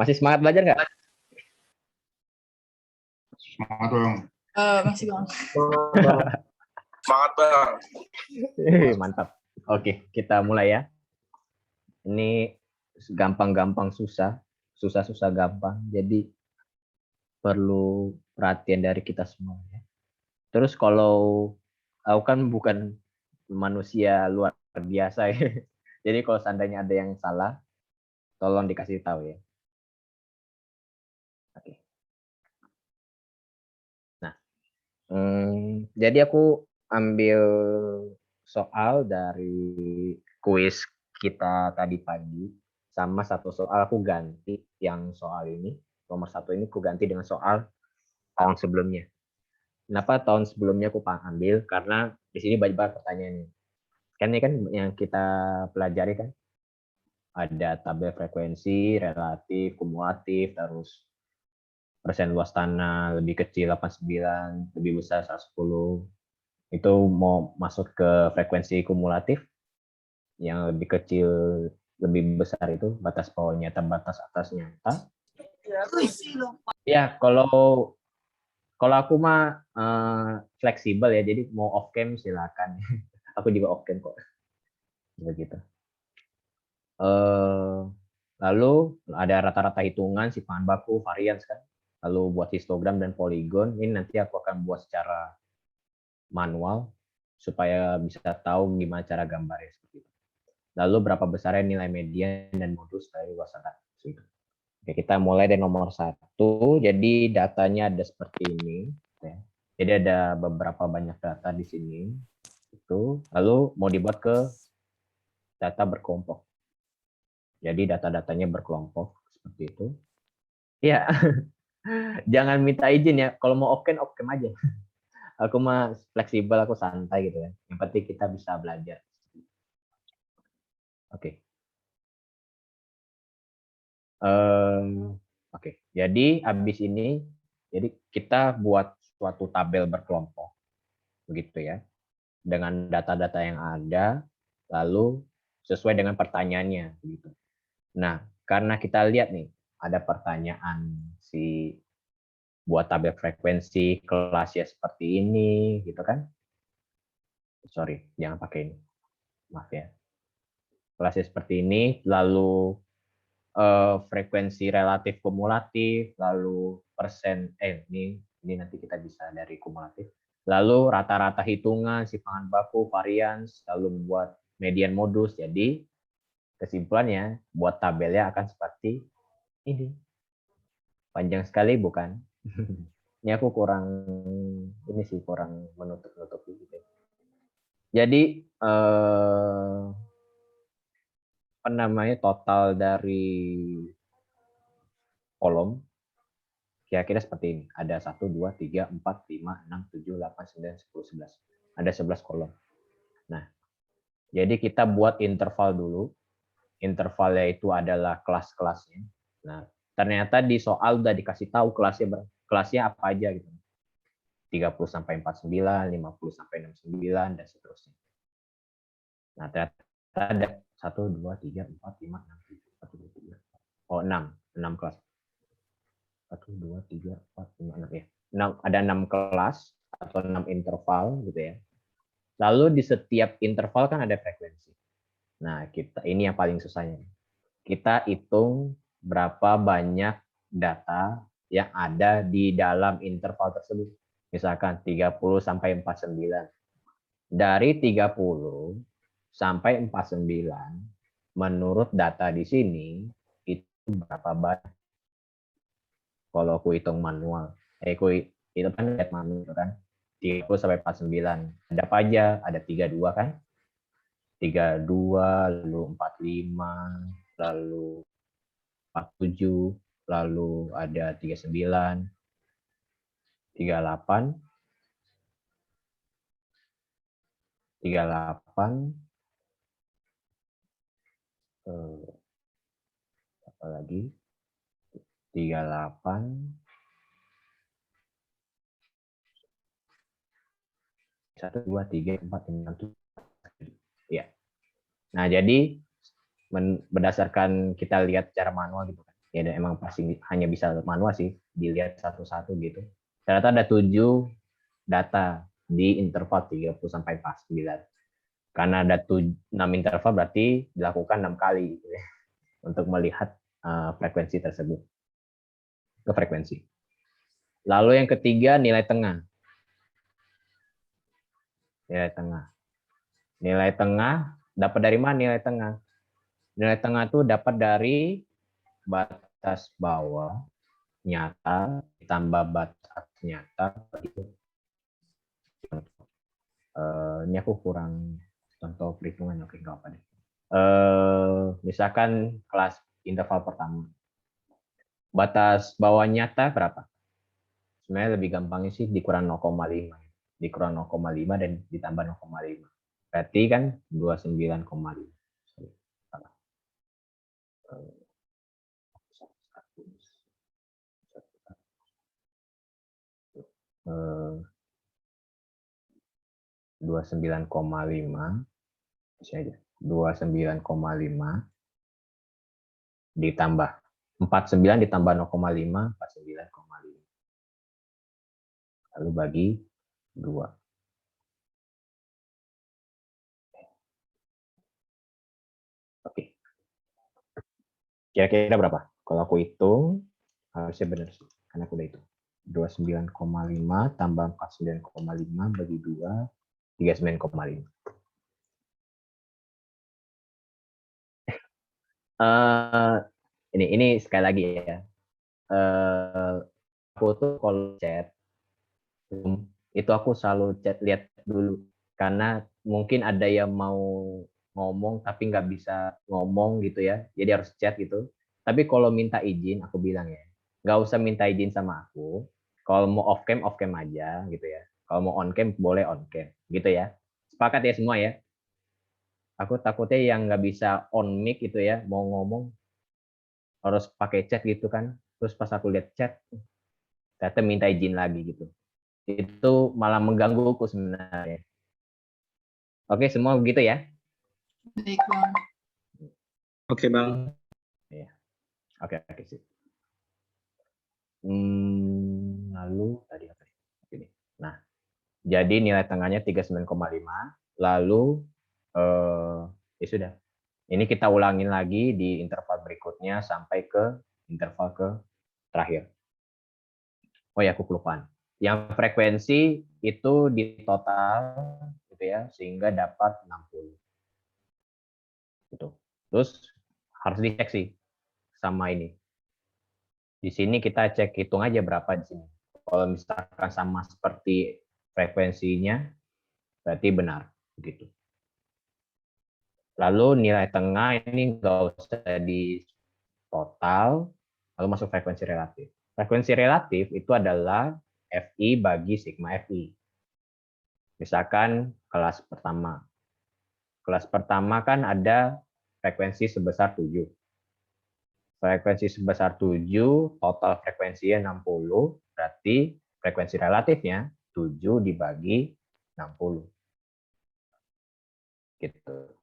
Masih semangat belajar nggak? Semangat bang. Masih bang. Semangat bang. Mantap. Oke, kita mulai ya. Ini gampang-gampang susah, susah-susah gampang. Jadi perlu perhatian dari kita semua ya. Terus kalau aku kan bukan manusia luar biasa ya. Jadi kalau seandainya ada yang salah, tolong dikasih tahu ya. Oke. Nah, jadi aku ambil soal dari kuis kita tadi pagi, sama satu soal aku ganti yang soal ini, nomor 1 ini aku ganti dengan soal tahun sebelumnya. Kenapa tahun sebelumnya aku ambil? Karena di sini banyak pertanyaannya. Kan ini kan yang kita pelajari kan ada tabel frekuensi, relatif, kumulatif, terus persen luas tanah lebih kecil 89, lebih besar 110. Itu mau masuk ke frekuensi kumulatif yang lebih kecil lebih besar itu batas bawah nyata, batas atas nyata. Ya, kalau aku mah fleksibel ya, jadi mau off cam silakan. Aku juga off cam kok. Begitu. Lalu ada rata-rata hitungan, simpanan baku, varians kan. Lalu buat histogram dan poligon. Ini nanti aku akan buat secara manual supaya bisa tahu gimana cara gambarnya seperti itu. Lalu berapa besarnya nilai median dan modus dari luas tanah. Oke, kita mulai dari nomor 1. Jadi datanya ada seperti ini. Jadi ada beberapa banyak data di sini. Itu. Lalu mau dibuat ke data berkelompok. Jadi data-datanya berkelompok seperti itu. Ya, jangan minta izin ya. Kalau mau off cam aja. Aku mah fleksibel, aku santai gitu ya. Yang penting kita bisa belajar. Oke. Oke. Jadi habis ini, jadi kita buat suatu tabel berkelompok, begitu ya, dengan data-data yang ada, lalu sesuai dengan pertanyaannya, begitu. Nah, karena kita lihat nih, ada pertanyaan si buat tabel frekuensi kelasnya seperti ini, gitu kan? Sorry, jangan pakai ini. Maaf ya. Kelasnya seperti ini, lalu frekuensi relatif kumulatif, lalu persen, ini nanti kita bisa dari kumulatif. Lalu rata-rata hitungan, simpanan baku, varians, lalu buat median modus. Jadi kesimpulannya, buat tabelnya akan seperti ini. Panjang sekali bukan? Ini aku kurang menutup-nutupi gitu. Jadi apa namanya, total dari kolom kira-kira seperti ini. Ada 1, 2, 3, 4, 5, 6, 7, 8, 9, 10, 11. Ada 11 kolom. Nah, jadi kita buat interval dulu. Intervalnya itu adalah kelas-kelasnya. Nah, ternyata di soal udah dikasih tahu kelasnya apa aja gitu. 30 sampai 49, 50 sampai 69 dan seterusnya. Nah, ternyata ada 1, 2, 3, 4, 5, 6, 7, 1, 2, 3. Oh, 6 kelas. 1, 2, 3, 4, 5, 6 ya. Ada 6 kelas atau 6 interval gitu ya. Lalu di setiap interval kan ada frekuensi. Nah, ini yang paling susahnya. Kita hitung berapa banyak data yang ada di dalam interval tersebut. Misalkan 30 sampai 49. Dari 30 sampai 49, menurut data di sini, itu berapa banyak? Kalau aku hitung manual. Itu kan lihat manual kan. 30 sampai 49. Ada apa aja? Ada 32 kan? 32, lalu 45, lalu 47, lalu ada 39, 38, 38, apa lagi? 38, 1, 2, 3, 4, 5, 6, 7. Ya. Nah, jadi berdasarkan kita lihat secara manual gitu kan. Ya dan emang pasti hanya bisa manual sih, dilihat satu-satu gitu. Ternyata ada 7 data di interval 30 sampai 49. Karena ada 6 interval berarti dilakukan 6 kali gitu ya, untuk melihat frekuensi tersebut ke frekuensi. Lalu yang ketiga nilai tengah. Nilai tengah. Nilai tengah dapat dari mana nilai tengah? Nilai tengah itu dapat dari batas bawah nyata ditambah batas nyata. Ini aku kurang contoh perhitungan, oke nggak apa deh. Misalkan kelas interval pertama. Batas bawah nyata berapa? Sebenarnya lebih gampangnya sih dikurang 0,5. Dikurang 0,5 dan ditambah 0,5. Berarti kan 29,5. Salah. 29,5 bisa aja. 29,5 ditambah 49 ditambah 0,5, 49,5. Lalu bagi 2. Oke. Kira-kira berapa? Kalau aku hitung, harusnya benar sih. Karena aku udah hitung. 29,5 tambah 49,5 bagi 2, 39,5. Ini sekali lagi ya. Aku tuh kalau chat, itu aku selalu chat lihat dulu. Karena mungkin ada yang mau ngomong tapi nggak bisa ngomong gitu ya. Jadi harus chat gitu. Tapi kalau minta izin, aku bilang ya, nggak usah minta izin sama aku. Kalau mau off cam aja gitu ya. Kalau mau on cam, boleh on cam gitu ya. Sepakat ya semua ya. Aku takutnya yang nggak bisa on mic gitu ya, mau ngomong harus pakai chat gitu kan. Terus pas aku lihat chat, ternyata minta izin lagi gitu. Itu malah mengganggu aku sebenarnya. Oke, semua begitu ya? Baik, Bang. Oke, Bang. Iya. Oke sih. Lalu tadi apa? Ini. Nah, jadi nilai tengahnya 39,5. Lalu ya sudah. Ini kita ulangin lagi di interval berikutnya sampai ke interval ke terakhir. Oh ya, aku kelupaan. Yang frekuensi itu di total gitu ya, sehingga dapat 60. Gitu. Terus harus dicek sih sama ini. Di sini kita cek hitung aja berapa di sini. Kalau misalkan sama seperti frekuensinya, berarti benar begitu. Lalu nilai tengah ini nggak usah di total, lalu masuk frekuensi relatif. Frekuensi relatif itu adalah FI bagi sigma FI. Misalkan kelas pertama. Kelas pertama kan ada frekuensi sebesar 7. Frekuensi sebesar 7, total frekuensinya 60, berarti frekuensi relatifnya 7 dibagi 60. Gitu.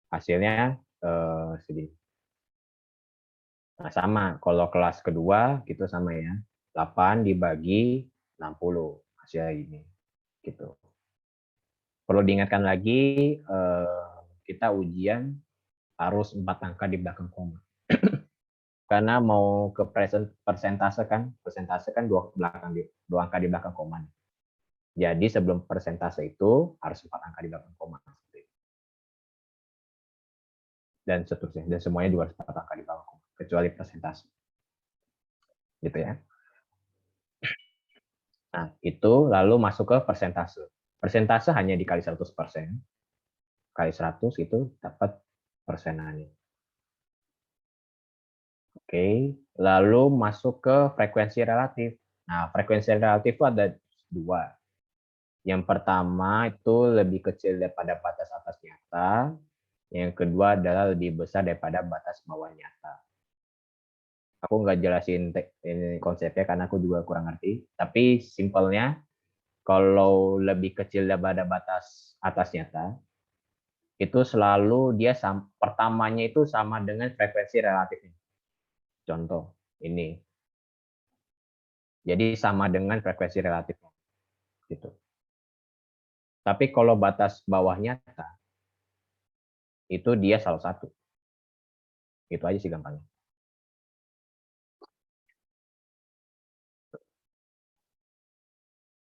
Hasilnya segini. Nah, sama. Kalau kelas kedua, gitu sama ya. 8 dibagi 60. Hasilnya ini. Gitu. Perlu diingatkan lagi, kita ujian harus 4 angka di belakang koma. Karena mau ke persentase kan dua angka di belakang koma. Jadi sebelum persentase itu harus 4 angka di belakang koma. Dan seterusnya. Dan semuanya juga harus 4 angka di belakang koma. Kecuali persentase. Gitu ya. Nah, itu lalu masuk ke persentase. Persentase hanya dikali 100%. Kali 100 itu dapat persenannya. Oke, lalu masuk ke frekuensi relatif. Nah, frekuensi relatif itu ada 2. Yang pertama itu lebih kecil daripada batas atas nyata. Yang kedua adalah lebih besar daripada batas bawah nyata. Aku nggak jelasin ini konsepnya karena aku juga kurang ngerti. Tapi simpelnya, kalau lebih kecil daripada batas atas nyata, itu selalu dia pertamanya itu sama dengan frekuensi relatifnya. Contoh ini. Jadi sama dengan frekuensi relatif gitu. Tapi kalau batas bawah nyata itu dia salah satu. Itu aja sih gampangnya.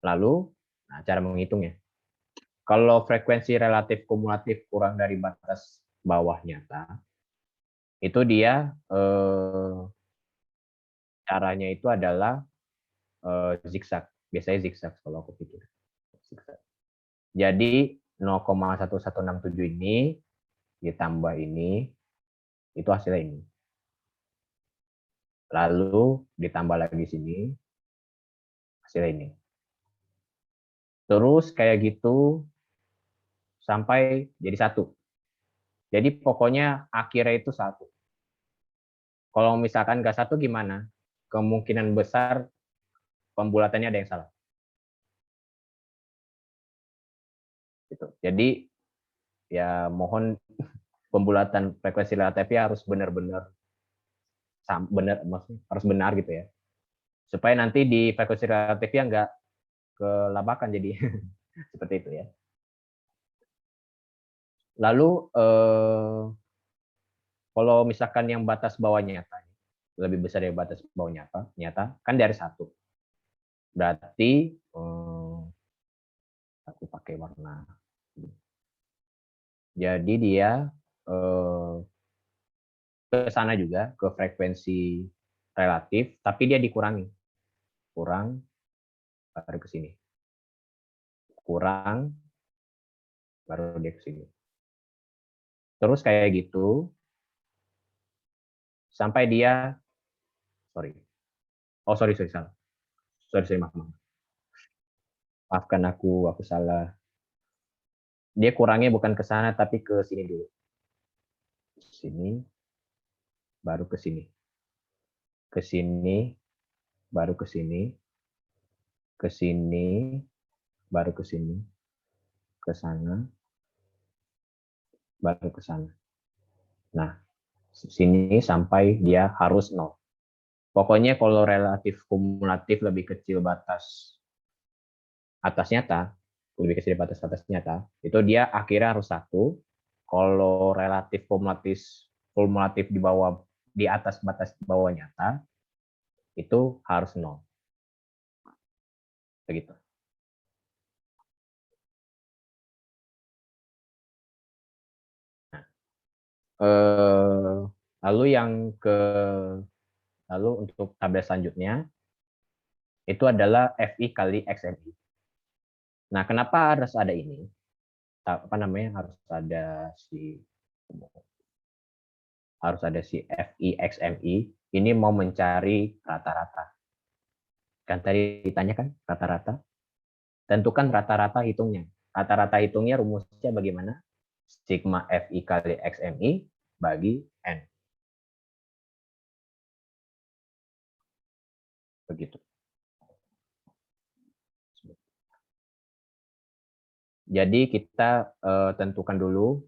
Lalu, nah, cara menghitungnya. Kalau frekuensi relatif kumulatif kurang dari batas bawah nyata, itu dia caranya itu adalah zigzag. Biasanya zigzag kalau aku pikir. Zigzag. Jadi 0,1167 ini ditambah ini, itu hasilnya ini. Lalu ditambah lagi sini, hasilnya ini. Terus kayak gitu sampai jadi satu. Jadi pokoknya akhirnya itu satu. Kalau misalkan nggak satu gimana? Kemungkinan besar pembulatannya ada yang salah. Gitu. Jadi ya mohon pembulatan frekuensi relatifnya harus benar-benar benar, maksudnya harus benar gitu ya. Supaya nanti di frekuensi relatifnya nggak kelabakan jadi seperti itu ya. Lalu kalau misalkan yang batas bawah nyata lebih besar dari batas bawah nyata kan dari satu. Berarti aku pakai warna. Jadi dia ke sana juga ke frekuensi relatif, tapi dia dikurangi. Kurang baru ke sini. Kurang baru dia ke sini. Terus kayak gitu sampai dia sorry. Oh, sorry salah. Sorry maaf. Maafkan aku salah. Dia kurangnya bukan ke sana tapi ke sini dulu. Sini baru ke sini. Ke sini baru ke sini. Ke sini baru ke sini. Ke sana baru ke sana. Nah, sini sampai dia harus 0. Pokoknya kalau relatif kumulatif lebih kecil batas atas nyata, lebih kecil batas atas nyata, itu dia akhirnya harus 1. Kalau relatif kumulatif di bawah di atas batas bawah nyata, itu harus 0. Begitu. Nah, lalu untuk tabel selanjutnya itu adalah FI kali XMI. Nah, kenapa harus ada ini? Apa namanya? Harus ada si FI XMI. Ini mau mencari rata-rata. Kan tadi ditanyakan rata-rata. Tentukan rata-rata hitungnya. Rata-rata hitungnya rumusnya bagaimana? Sigma FI kali XMI bagi N. Begitu. Jadi kita tentukan dulu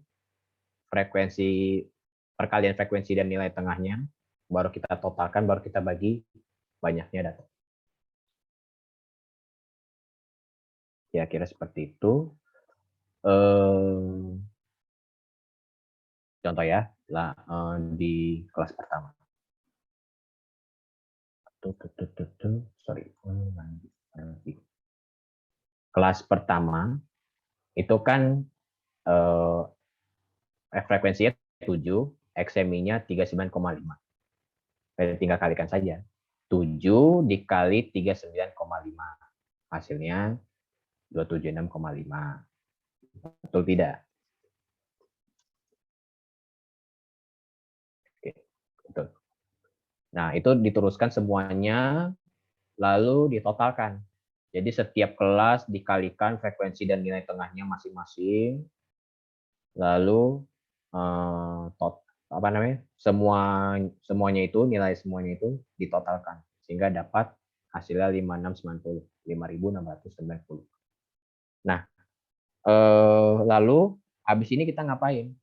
perkalian frekuensi dan nilai tengahnya, baru kita totalkan, baru kita bagi banyaknya data. Kira-kira seperti itu. Contoh ya, di kelas pertama. Sorry. Kelas pertama itu kan frekuensinya 7, XMI-nya 39,5. Tinggal kalikan saja. 7 dikali 39,5. Hasilnya 276,5. Betul tidak? Oke, betul. Nah, itu diteruskan semuanya, lalu ditotalkan. Jadi setiap kelas dikalikan frekuensi dan nilai tengahnya masing-masing, lalu semuanya itu nilai semuanya itu ditotalkan sehingga dapat hasilnya 5690, 5690. Nah, lalu habis ini kita ngapain?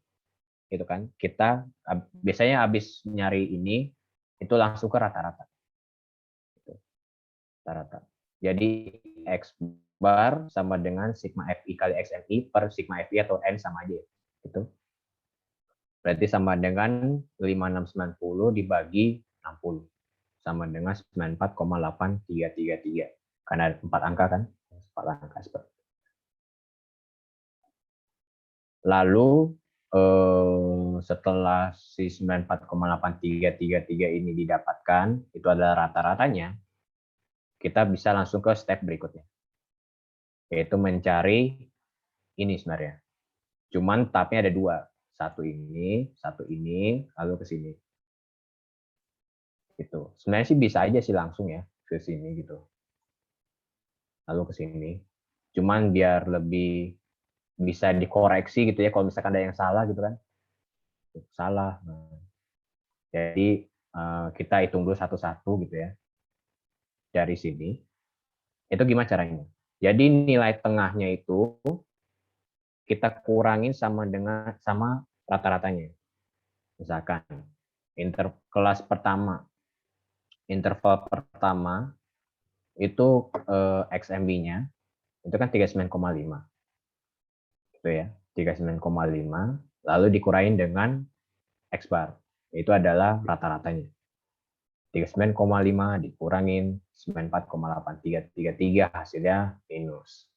Gitu kan? Kita biasanya habis nyari ini itu langsung ke rata-rata. Rata-rata. Jadi X bar sama dengan sigma FI kali XMI per sigma FI atau N sama aja. Gitu. Berarti sama dengan 5690 dibagi 60. Sama dengan 94,8333. Karena ada 4 angka kan? 4 angka seperti itu. Lalu setelah si 94,8333 ini didapatkan, itu adalah rata-ratanya, kita bisa langsung ke step berikutnya. Yaitu mencari ini sebenarnya. Cuman tahapnya ada 2. Satu ini, lalu ke sini. Gitu. Sebenarnya sih bisa aja sih langsung ya ke sini gitu. Lalu ke sini. Cuman biar lebih bisa dikoreksi gitu ya kalau misalkan ada yang salah gitu kan. Salah. Jadi kita hitung dulu satu-satu gitu ya. Dari sini. Itu gimana caranya? Jadi nilai tengahnya itu kita kurangin sama rata-ratanya. Misalkan kelas pertama, interval pertama itu XMB-nya itu kan 39,5. Gitu ya. 39,5 lalu dikurangin dengan X bar. Itu adalah rata-ratanya. 39,5 dikurangin 94,8333 hasilnya minus.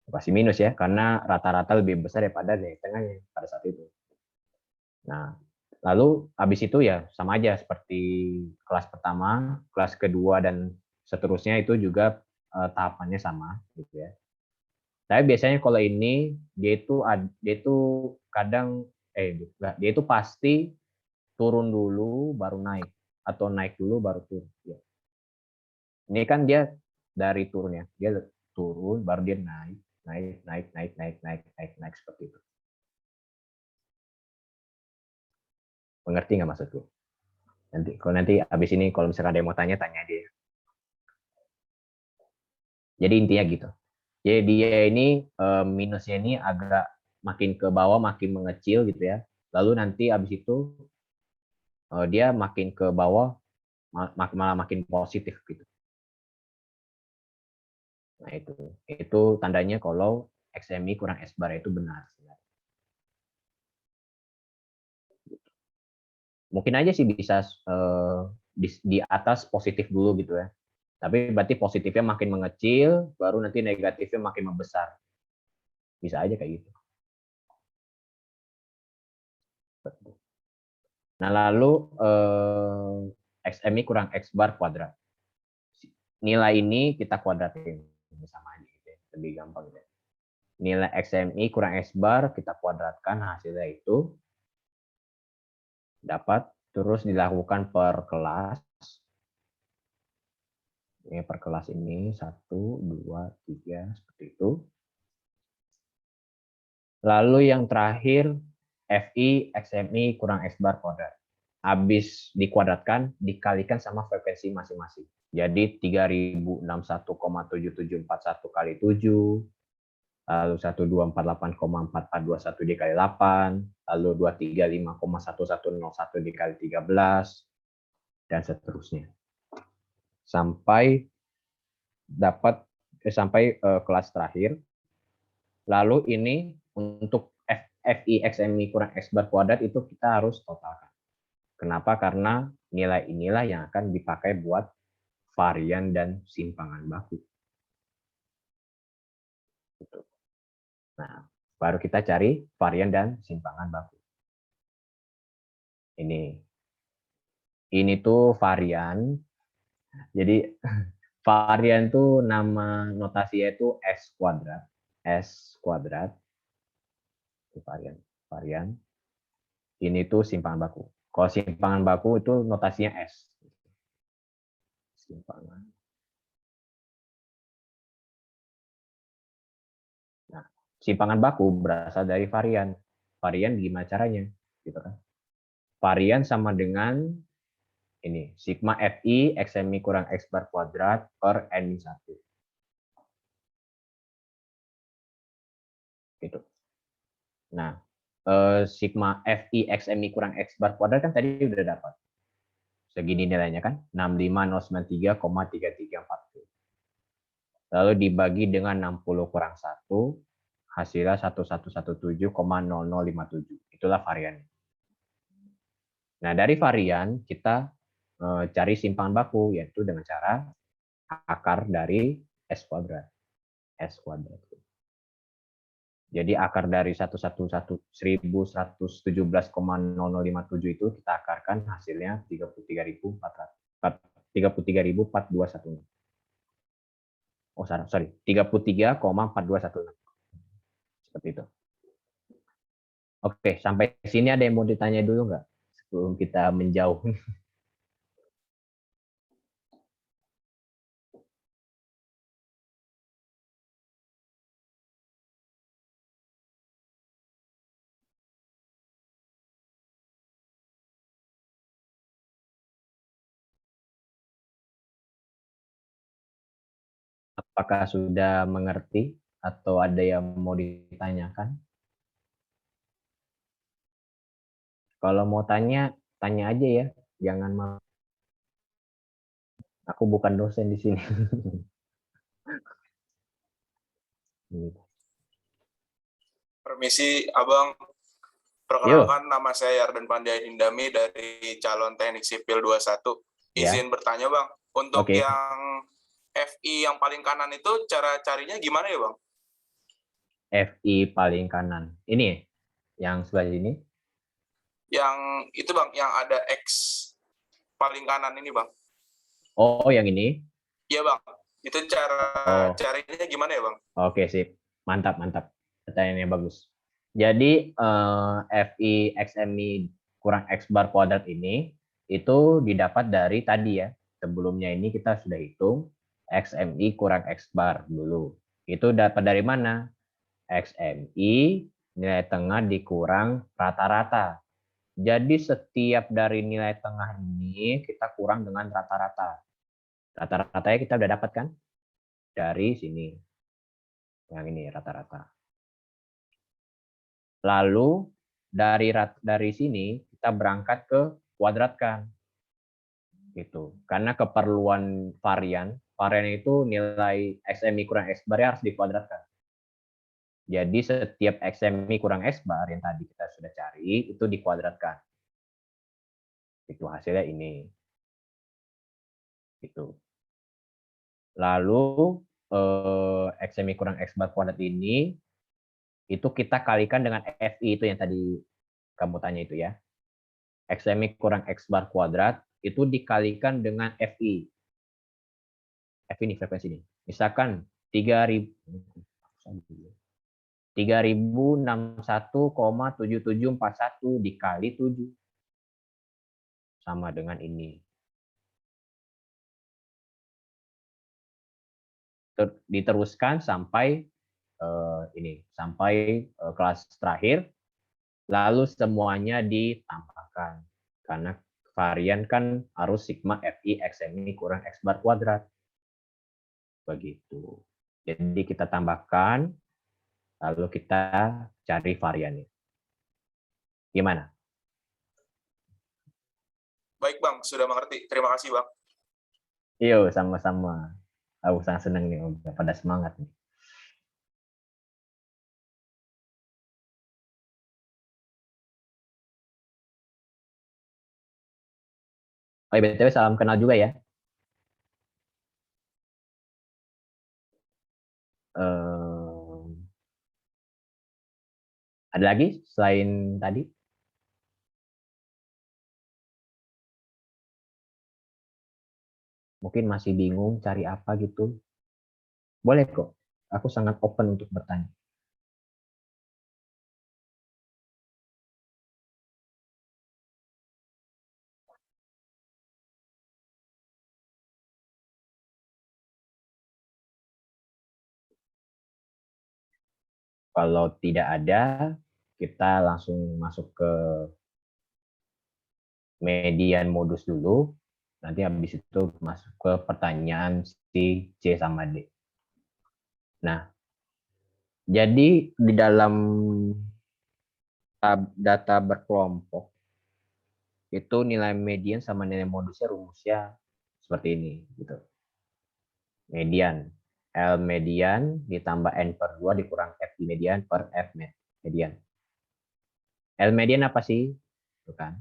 Pasti minus ya, karena rata-rata lebih besar daripada nilai tengahnya pada saat itu. Nah, lalu habis itu ya sama aja seperti kelas pertama, kelas kedua dan seterusnya itu juga tahapannya sama gitu ya. Tapi biasanya kalau ini dia itu kadang dia itu pasti turun dulu baru naik atau naik dulu baru turun. Ya. Ini kan dia dari turunnya, dia turun baru dia naik seperti itu. Mengerti nggak maksudku? Nanti abis ini kalau misalkan ada yang mau tanya dia. Jadi intinya gitu. Jadi dia ini minusnya ini agak makin ke bawah makin mengecil gitu ya. Lalu nanti abis itu dia makin ke bawah malah makin positif gitu. Nah itu tandanya kalau XMI kurang S bar itu benar. Mungkin aja sih bisa di atas positif dulu gitu ya. Tapi berarti positifnya makin mengecil, baru nanti negatifnya makin membesar. Bisa aja kayak gitu. Nah lalu XMI kurang X bar kuadrat. Nilai ini kita kuadratin sama aja gitu ya. Lebih gampang gitu. Nilai XMI kurang X bar kita kuadratkan, hasilnya itu dapat, terus dilakukan per kelas. Ini per kelas ini 1, 2, 3 seperti itu. Lalu yang terakhir FI XMI kurang X bar kuadrat. Habis dikuadratkan dikalikan sama frekuensi masing-masing. Jadi 3061,7741 kali 7, lalu 1248,4421 dikali 8, lalu 235,1101 dikali 13, dan seterusnya. Sampai dapat sampai kelas terakhir. Lalu ini untuk FI XMI kurang X bar kuadrat itu kita harus totalkan. Kenapa? Karena nilai inilah yang akan dipakai buat varian dan simpangan baku. Nah, baru kita cari varian dan simpangan baku. Ini tuh varian. Jadi varian tuh nama notasinya itu S kuadrat. S kuadrat. Varian. Ini tuh simpangan baku. Kalau simpangan baku itu notasinya S. Simpangan. Nah, simpangan baku berasal dari varian. Varian gimana caranya? Gitu kan. Varian sama dengan ini, sigma FI XMI kurang X bar kuadrat per N-1. Gitu. Nah, sigma FI XMI kurang X bar kuadrat kan tadi udah dapat. Segini nilainya kan, 65093,3340. Lalu dibagi dengan 60 kurang 1, hasilnya 1117,0057. Itulah varian. Nah, dari varian kita cari simpangan baku, yaitu dengan cara akar dari S kuadrat. S kuadrat. Jadi akar dari 1117,0057 itu kita akarkan, hasilnya 33.421. Oh, sorry, 33,4216. Seperti itu. Oke, sampai sini ada yang mau ditanya dulu nggak? Sebelum kita menjauh. Apakah sudah mengerti atau ada yang mau ditanyakan? Kalau mau tanya, tanya aja ya. Jangan mau. Aku bukan dosen di sini. Permisi, Abang. Perkenalkan, nama saya Yardan Pandya Hindami dari calon teknik sipil 21. Izin bertanya, Bang. Untuk yang FI yang paling kanan itu cara carinya gimana ya, Bang? FI paling kanan. Ini yang sebelah sini? Yang itu, Bang, yang ada X paling kanan ini, Bang. Oh, yang ini? Iya, Bang. Itu cara carinya gimana ya, Bang? Oke, sip. Mantap, mantap. Pertanyaannya bagus. Jadi FI XMI kurang X bar kuadrat ini itu didapat dari tadi ya. Sebelumnya ini kita sudah hitung XMI kurang X bar dulu. Itu dapat dari mana? XMI nilai tengah dikurang rata-rata. Jadi setiap dari nilai tengah ini kita kurang dengan rata-rata. Rata-ratanya kita udah dapat kan? Dari sini. Yang ini rata-rata. Lalu dari sini kita berangkat ke kuadratkan. Gitu. Karena keperluan varian itu nilai XMI kurang X bar harus dikuadratkan. Jadi setiap XMI kurang X bar yang tadi kita sudah cari itu dikuadratkan. Itu hasilnya ini. Gitu. Lalu XMI kurang X bar kuadrat ini itu kita kalikan dengan FI itu yang tadi kamu tanya itu ya. XMI kurang X bar kuadrat itu dikalikan dengan FI. FI ini frekuensi ini. Misalkan 3061,7741 dikali 7 sama dengan ini. Diteruskan sampai kelas terakhir, lalu semuanya ditambahkan karena varian kan harus sigma FI XMI kurang X bar kuadrat. Begitu. Jadi kita tambahkan, lalu kita cari variannya. Gimana? Baik, Bang. Sudah mengerti. Terima kasih, Bang. Yo, sama-sama. Aku sangat senang nih, udah pada semangat nih. Oh, BTW salam kenal juga ya. Ada lagi selain tadi? Mungkin masih bingung cari apa gitu. Boleh kok. Aku sangat open untuk bertanya. Kalau tidak ada, kita langsung masuk ke median modus dulu. Nanti habis itu masuk ke pertanyaan si C sama D. Nah, jadi di dalam data berkelompok itu nilai median sama nilai modusnya rumusnya seperti ini gitu. Median L median ditambah N per 2 dikurang F median per F median. L median apa sih? Itu kan.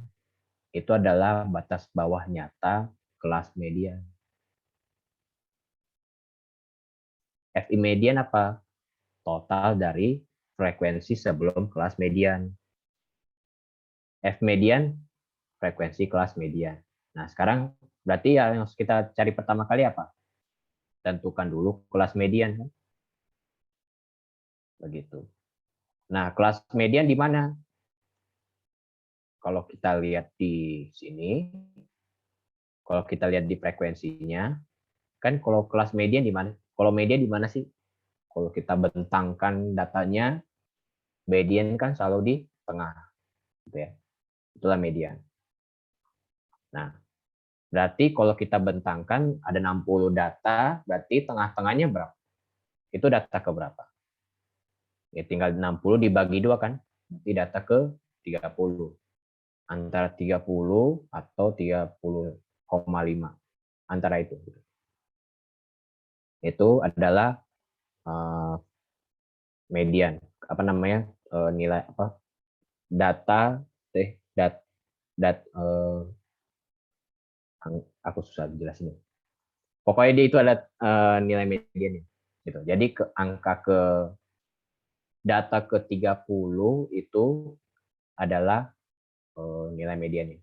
Itu adalah batas bawah nyata kelas median. F median apa? Total dari frekuensi sebelum kelas median. F median frekuensi kelas median. Nah, sekarang berarti yang harus kita cari pertama kali apa? Tentukan dulu kelas median kan? Begitu. Nah, kelas median di mana? Kalau kita lihat di sini, kalau kita lihat di frekuensinya, kan kalau kelas median di mana? Kalau median di mana sih? Kalau kita bentangkan datanya, median kan selalu di tengah, gitu ya. Itulah median. Nah, berarti kalau kita bentangkan ada 60 data, berarti tengah-tengahnya berapa? Itu data ke berapa? Ya tinggal 60 dibagi 2 kan? Berarti data ke 30. Antara 30 atau 30,5. Antara itu. Itu adalah median. Apa namanya? Nilai apa? Data aku susah jelasin. Pokoknya dia itu ada nilai mediannya. Gitu. Jadi angka ke data ke 30 itu adalah nilai mediannya.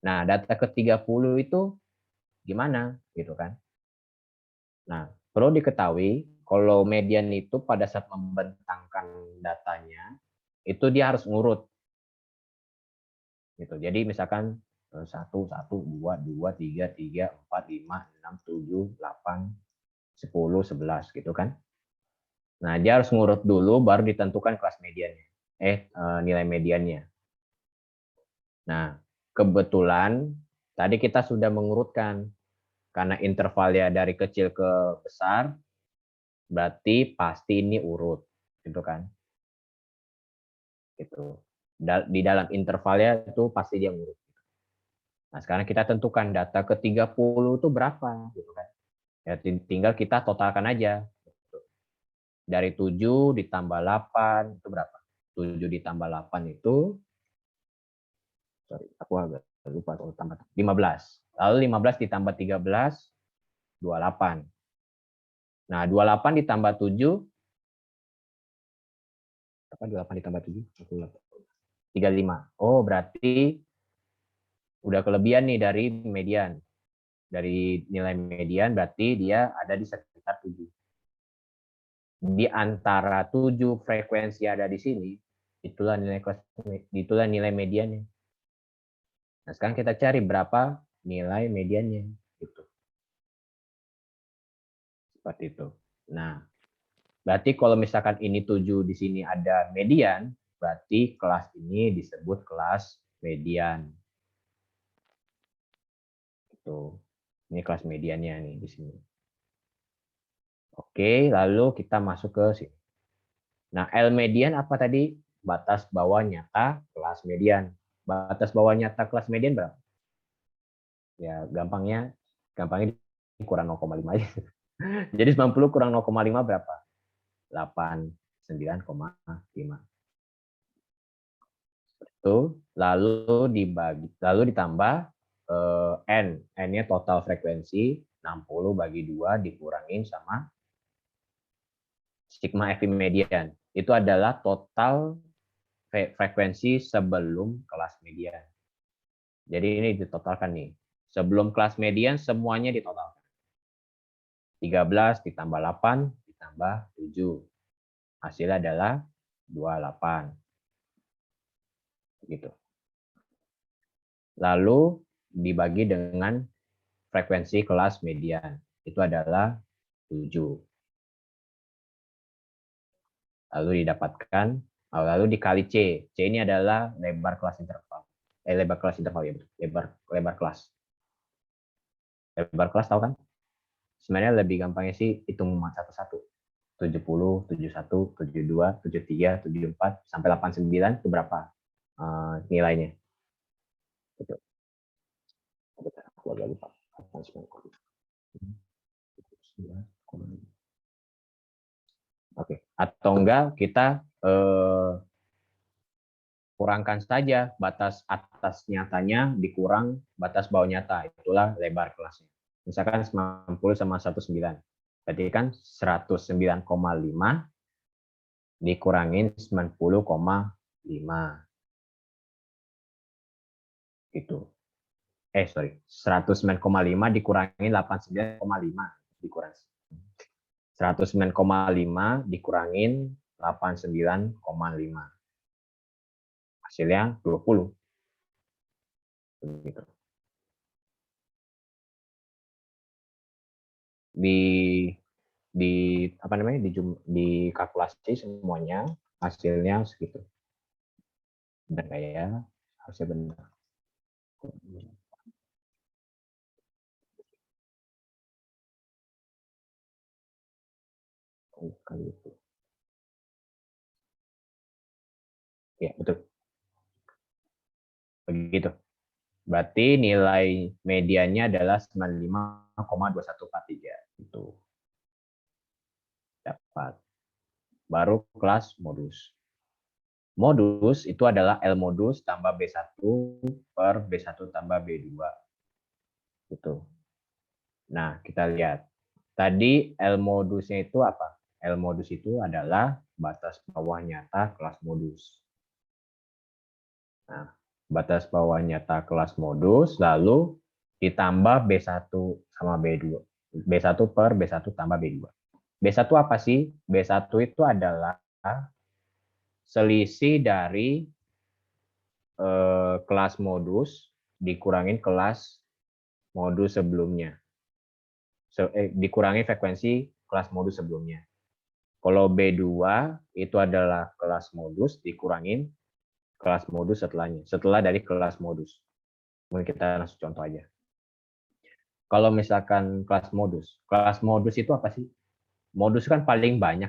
Nah, data ke 30 itu gimana? Gitu kan. Nah, perlu diketahui kalau median itu pada saat membentangkan datanya, itu dia harus ngurut. Gitu. Jadi misalkan 1, 1, 2, 2, 3, 3, 4, 5, 6, 7, 8, 10, 11 gitu kan. Nah, dia harus ngurut dulu baru ditentukan kelas mediannya. Nilai mediannya. Nah, kebetulan tadi kita sudah mengurutkan karena intervalnya dari kecil ke besar, berarti pasti ini urut, gitu kan? Gitu. Di dalam intervalnya itu pasti dia urut. Nah, sekarang kita tentukan data ke 30 itu berapa, gitu kan? Ya, tinggal kita totalkan aja. Dari 7 ditambah 8 itu berapa? 7 ditambah 8 itu, sorry, aku agak lupa kalau tambah 15. Lalu 15 ditambah 13, 28. Nah, 28 ditambah 7, apa 28 ditambah 7? 35. Oh, berarti udah kelebihan nih dari median. Dari nilai median berarti dia ada di sekitar 7. Di antara 7 frekuensi ada di sini, itulah nilai mediannya. Nah, sekarang kita cari berapa nilai mediannya. Gitu. Seperti itu. Nah, berarti kalau misalkan ini 7 di sini ada median, berarti kelas ini disebut kelas median. Itu. Ini kelas mediannya nih di sini. Oke, lalu kita masuk ke sini. Nah, L median apa tadi? Batas bawah nyata kelas median. Batas bawah nyata kelas median berapa? Ya, gampangnya kurang 0,5 aja. Jadi 90 kurang 0,5 berapa? 89,5. Itu lalu ditambah N. N-nya total frekuensi 60 bagi 2 dikurangin sama sigma Fi median. Itu adalah total frekuensi sebelum kelas median. Jadi ini ditotalkan nih. Sebelum kelas median semuanya ditotalkan. 13 ditambah 8 ditambah 7. Hasilnya adalah 28. Gitu. Lalu dibagi dengan frekuensi kelas median. Itu adalah 7. Lalu didapatkan, lalu dikali C. C ini adalah lebar kelas interval. Lebar kelas interval ya, lebar kelas. Lebar kelas tahu kan? Sebenarnya lebih gampangnya sih hitung satu-satu. 70, 71, 72, 73, 74 sampai 89 itu berapa? nilainya. Gitu. Aku agak lupa. Oke, atau enggak kita kurangkan saja batas atas nyatanya dikurang batas bawah nyata, itulah lebar kelasnya. Misalkan 90 sama 19. Berarti kan 109,5 dikurangin 90,5. Gitu. Sorry. 109,5 dikurangin 89,5 dikurang. 109,5 dikurangin 89,5. Hasilnya 20. Gitu. Di apa namanya di kalkulasi semuanya hasilnya segitu. Benar nggak ya? Harusnya benar. Kali itu. Ya, betul. Begitu. Berarti nilai mediannya adalah 95,2143. Itu dapat. Baru kelas modus. Modus itu adalah L modus tambah B1 per B1 tambah B2. Gitu. Nah, kita lihat. Tadi L modusnya itu apa? L modus itu adalah batas bawah nyata kelas modus. Nah, batas bawah nyata kelas modus, lalu ditambah B1 sama B2. B1 per B1 tambah B2. B1 apa sih? B1 itu adalah selisih dari kelas modus dikurangin kelas modus sebelumnya. Dikurangi frekuensi kelas modus sebelumnya. Kalau B2 itu adalah kelas modus dikurangin kelas modus setelahnya. Setelah dari kelas modus. Mungkin kita langsung contoh aja. Kalau misalkan kelas modus itu apa sih? Modus kan paling banyak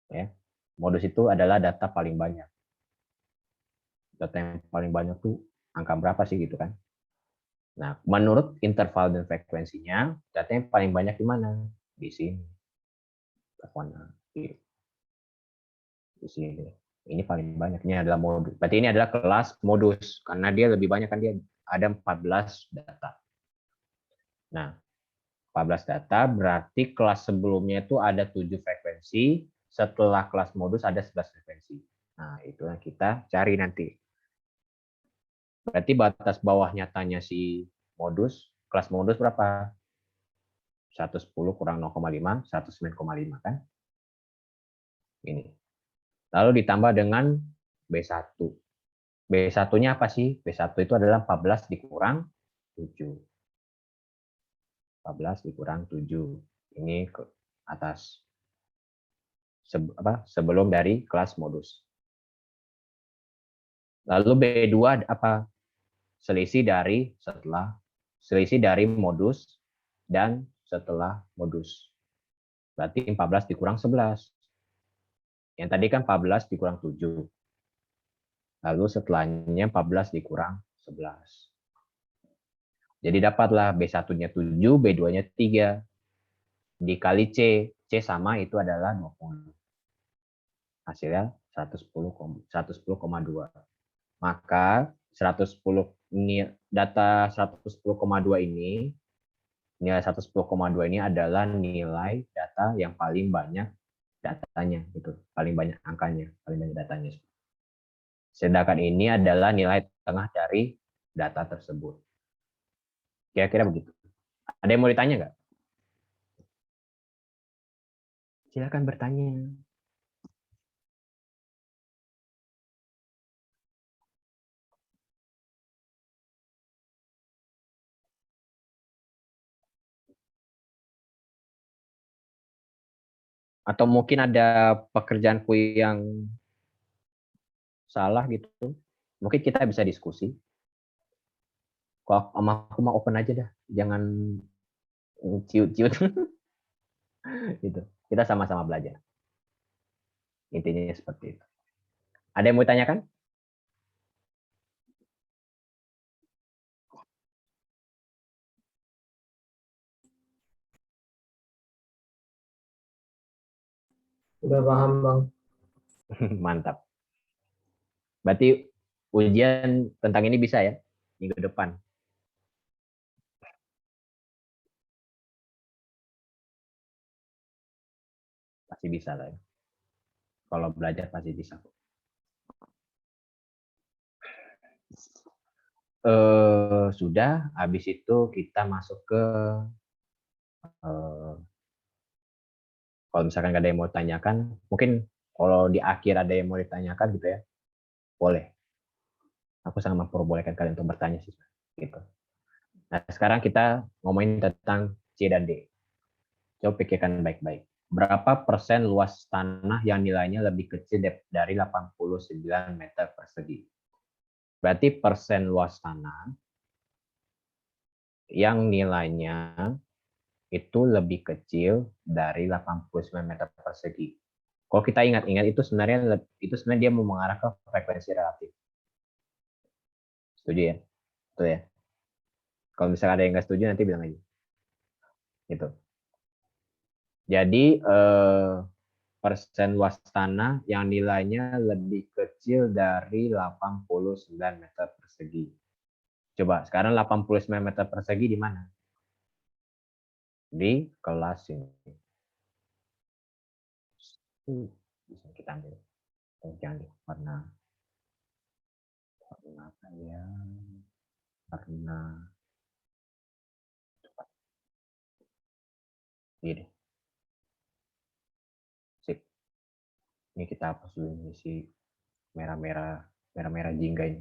ya. Modus itu adalah data paling banyak. Data yang paling banyak tuh angka berapa sih gitu kan? Nah, menurut interval dan frekuensinya, data yang paling banyak di mana? Di sini. Di sini. Ini paling banyak. Ini adalah modus. Berarti ini adalah kelas modus karena dia lebih banyak kan, dia ada 14 data. Nah, 14 data berarti kelas sebelumnya itu ada 7 frekuensi, setelah kelas modus ada 11 frekuensi. Nah, itu yang kita cari nanti. Berarti batas bawah nyatanya si modus, kelas modus berapa? 110 kurang 0,5, 109,5 kan? Ini. Lalu ditambah dengan B1. B1-nya apa sih? B1 itu adalah 14 dikurang 7. 14 dikurang 7. Ini ke atas. Sebelum dari kelas modus. Lalu B2 apa? Selisih dari modus dan setelah modus. Berarti 14 dikurang 11. Yang tadi kan 14 dikurang 7. Lalu setelahnya 14 dikurang 11. Jadi dapatlah B1-nya 7, B2-nya 3. Dikali C. C sama itu adalah 20. Hasilnya 110,2. Maka 110 ini data 110,2 ini, nilai 110,2 ini adalah nilai data yang paling banyak datanya, gitu. Paling banyak angkanya, paling banyak datanya. Sedangkan ini adalah nilai tengah dari data tersebut. Kira-kira begitu. Ada yang mau ditanya nggak? Silakan bertanya. Atau mungkin ada pekerjaanku yang salah gitu. Mungkin kita bisa diskusi. Kalau sama aku mah open aja dah. Jangan ciut-ciut. Gitu. Kita sama-sama belajar. Intinya seperti itu. Ada yang mau ditanyakan? Udah paham, Bang. Mantap. Berarti ujian tentang ini bisa ya minggu depan. Pasti bisa lah ya. Kalau belajar pasti bisa. Sudah, habis itu kita masuk ke kalau misalkan nggak ada yang mau tanyakan, mungkin kalau di akhir ada yang mau ditanyakan gitu ya, boleh. Aku sangat memperbolehkan kalian untuk bertanya sih, gitu. Nah, sekarang kita ngomongin tentang C dan D. Coba pikirkan baik-baik. Berapa persen luas tanah yang nilainya lebih kecil dari 89 meter persegi? Berarti persen luas tanah yang nilainya itu lebih kecil dari 89 meter persegi. Kalau kita ingat-ingat itu sebenarnya dia mau mengarah ke frekuensi relatif. Setuju ya? Betul ya? Kalau misalnya ada yang nggak setuju nanti bilang aja. Gitu. Jadi persen luas tanah yang nilainya lebih kecil dari 89 meter persegi. Coba sekarang 89 meter persegi di mana? Di kelas ini. Bisa kita ambil. Jangan karena apa ya? Karena gini. Sip. Ini kita hapus dulu si merah-merah jingga ini.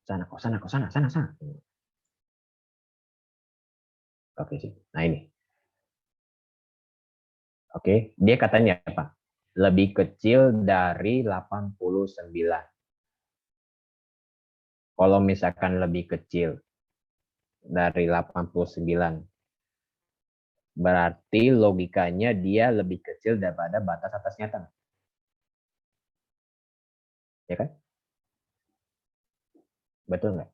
Sana. Oke sih. Nah ini. Oke, dia katanya apa? Lebih kecil dari 89. Kalau misalkan lebih kecil dari 89, berarti logikanya dia lebih kecil daripada batas atas nyata. Ya kan? Betul nggak?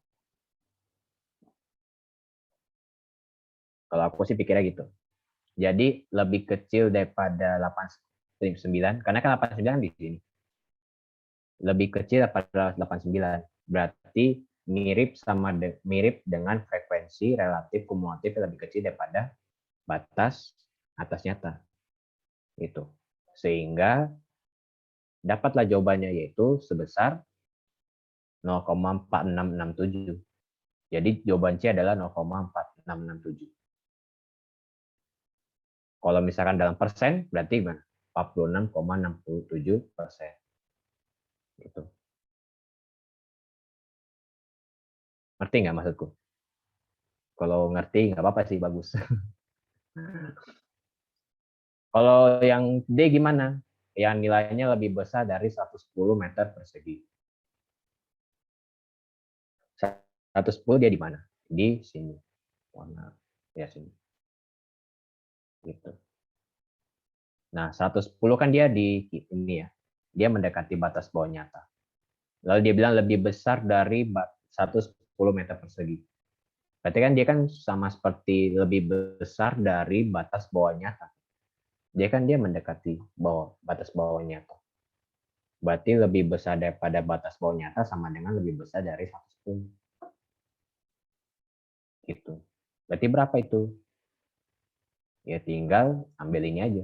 Kalau aku sih pikirnya gitu. Jadi lebih kecil daripada 89, karena kan 89 di sini. Lebih kecil daripada 89. Berarti mirip dengan frekuensi relatif kumulatif yang lebih kecil daripada batas atas nyata. Itu. Sehingga dapatlah jawabannya yaitu sebesar 0,4667. Jadi jawaban C adalah 0,4667. Kalau misalkan dalam persen, berarti gimana? 46,67%. Gitu. Ngerti nggak maksudku? Kalau ngerti, nggak apa-apa sih, bagus. Kalau yang D gimana? Yang nilainya lebih besar dari 110 meter persegi. 110 dia di mana? Di sini. Warna ya sini. Gitu. Nah, 110 kan dia di ini ya. Dia mendekati batas bawah nyata. Lalu dia bilang lebih besar dari 110 meter persegi. Berarti kan dia kan sama seperti lebih besar dari batas bawah nyata. Dia mendekati batas bawah nyata. Berarti lebih besar daripada batas bawah nyata sama dengan lebih besar dari 110. Gitu. Berarti berapa itu? Ya tinggal ambil ini aja.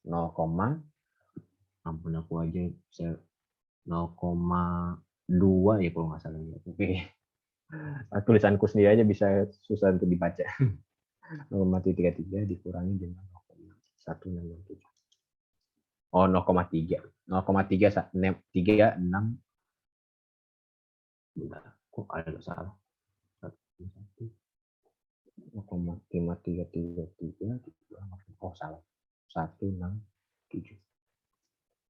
0, ampun aku aja 0,2 ya kalau nggak salah. Oke. Tulisanku sendiri aja bisa susah untuk dibaca. 0,33 dikurangi dengan 0,1667. Oh, 0,3. 0,36. Kok ada salah? 0,5333. Oh, salah. 167.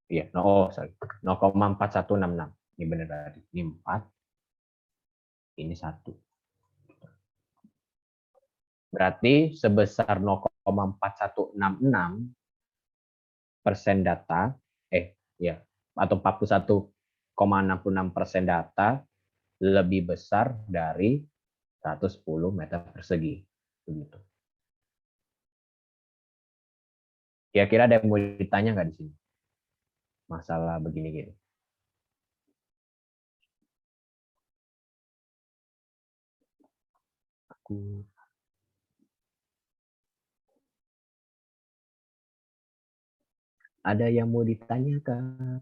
Iya, sorry. 0,4166. Ini benar berarti. Ini 4. Ini 1. Berarti sebesar 0,4166 data, atau 41,66% data lebih besar dari 110 meter persegi. Begitu. Kira-kira ada yang mau ditanya nggak di sini? Masalah begini-gini. Ada yang mau ditanyakan?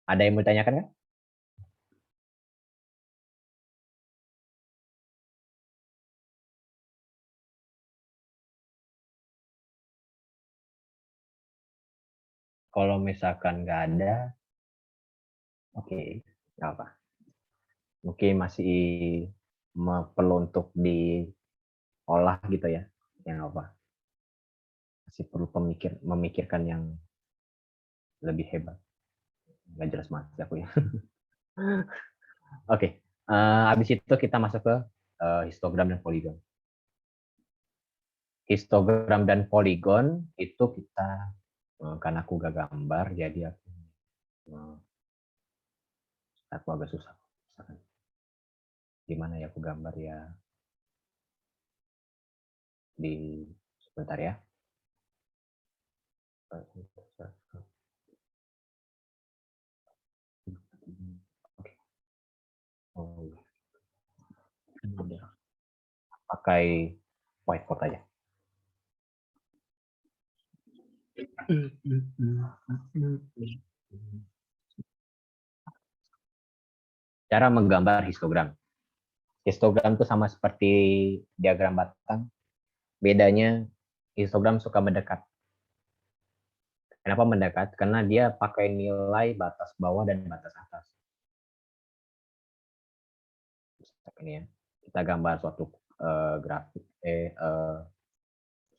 Ada yang mau ditanyakan kan? Kalau misalkan nggak ada, oke, nggak apa. Mungkin masih perlu untuk diolah gitu ya, yang apa? Masih perlu memikirkan yang lebih hebat. Nggak jelas banget aku ya. Oke, habis itu kita masuk ke histogram dan poligon. Histogram dan poligon itu kita, karena aku gak gambar, jadi aku agak susah. Gimana ya aku gambar ya? Sebentar ya. Pakai whiteboard aja. Cara menggambar histogram. Histogram itu sama seperti diagram batang. Bedanya histogram suka mendekat. Kenapa mendekat? Karena dia pakai nilai batas bawah dan batas atas. Ini ya, kita gambar suatu grafik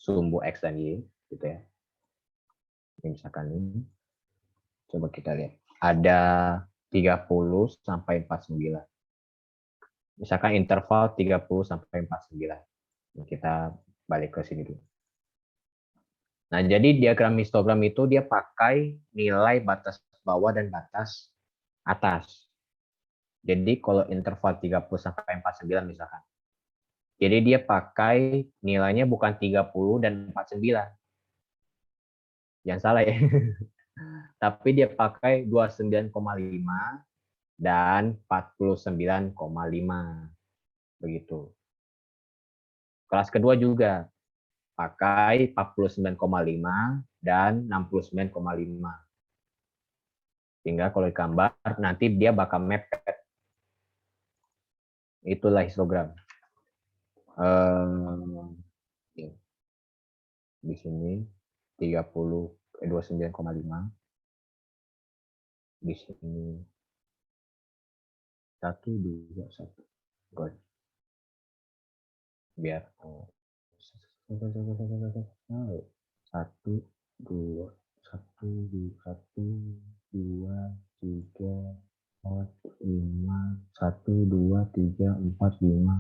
sumbu X dan Y gitu ya. Ini misalkan ini. Coba kita lihat. Ada 30 sampai 49. Misalkan interval 30 sampai 49. Kita balik ke sini dulu. Nah, jadi diagram histogram itu dia pakai nilai batas bawah dan batas atas. Jadi kalau interval 30 sampai 49 misalkan. Jadi dia pakai nilainya bukan 30 dan 49. Jangan salah ya. Tapi dia pakai 29,5 dan 49,5. Begitu. Kelas kedua juga pakai 49,5 dan 69,5. Sehingga kalau digambar nanti dia bakal mepet. Itulah histogram. Di sini 29,5. Di sini 1, 2, 1. Good. Biar 1, 2, 1, 2, 3, 4, 5, 1, 2, 3, 4, 5.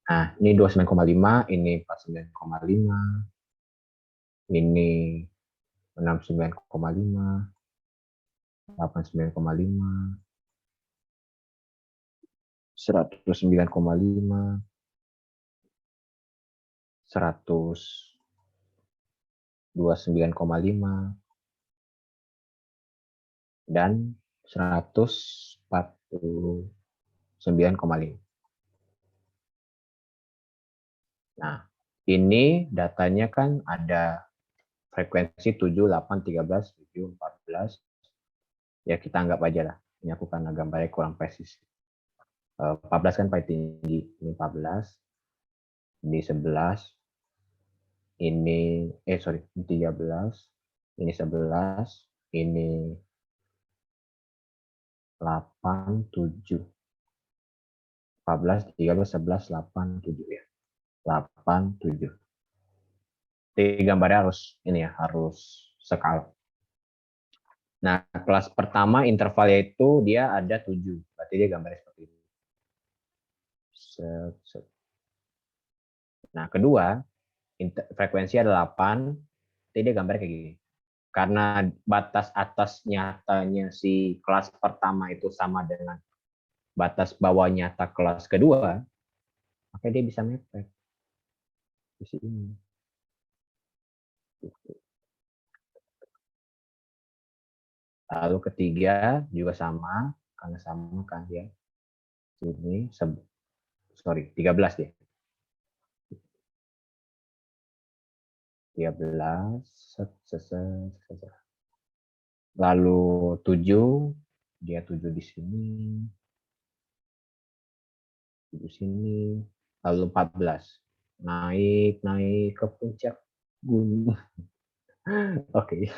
Nah, ini 29,5, ini 49,5, ini 69,5, 89,5, 109,5, 129,5, dan 149,5. Nah, ini datanya kan ada frekuensi 7, 8, 13, 7, 14. Ya kita anggap aja lah. Ini aku karena gambarnya kurang presis. 14 kan paling tinggi. Ini 14. Ini 11. Ini 13. Ini 11. Ini 8, 7. 14, 13, 11, 8, 7 ya. 8, 7. Jadi gambarnya harus ini ya, harus skala. Nah, kelas pertama intervalnya itu dia ada 7. Berarti dia gambarnya seperti ini. Set, set. Nah, kedua, frekuensi ada 8. Berarti dia gambarnya kayak gini. Karena batas atas nyatanya si kelas pertama itu sama dengan batas bawah nyata kelas kedua, maka dia bisa mepet di sini. Lalu ketiga juga sama, karena sama kan ya. Sini, sorry, 13 deh. 13, lalu 7, dia 7 di sini, 7 sini, lalu 14. Naik ke puncak gunung. Oke.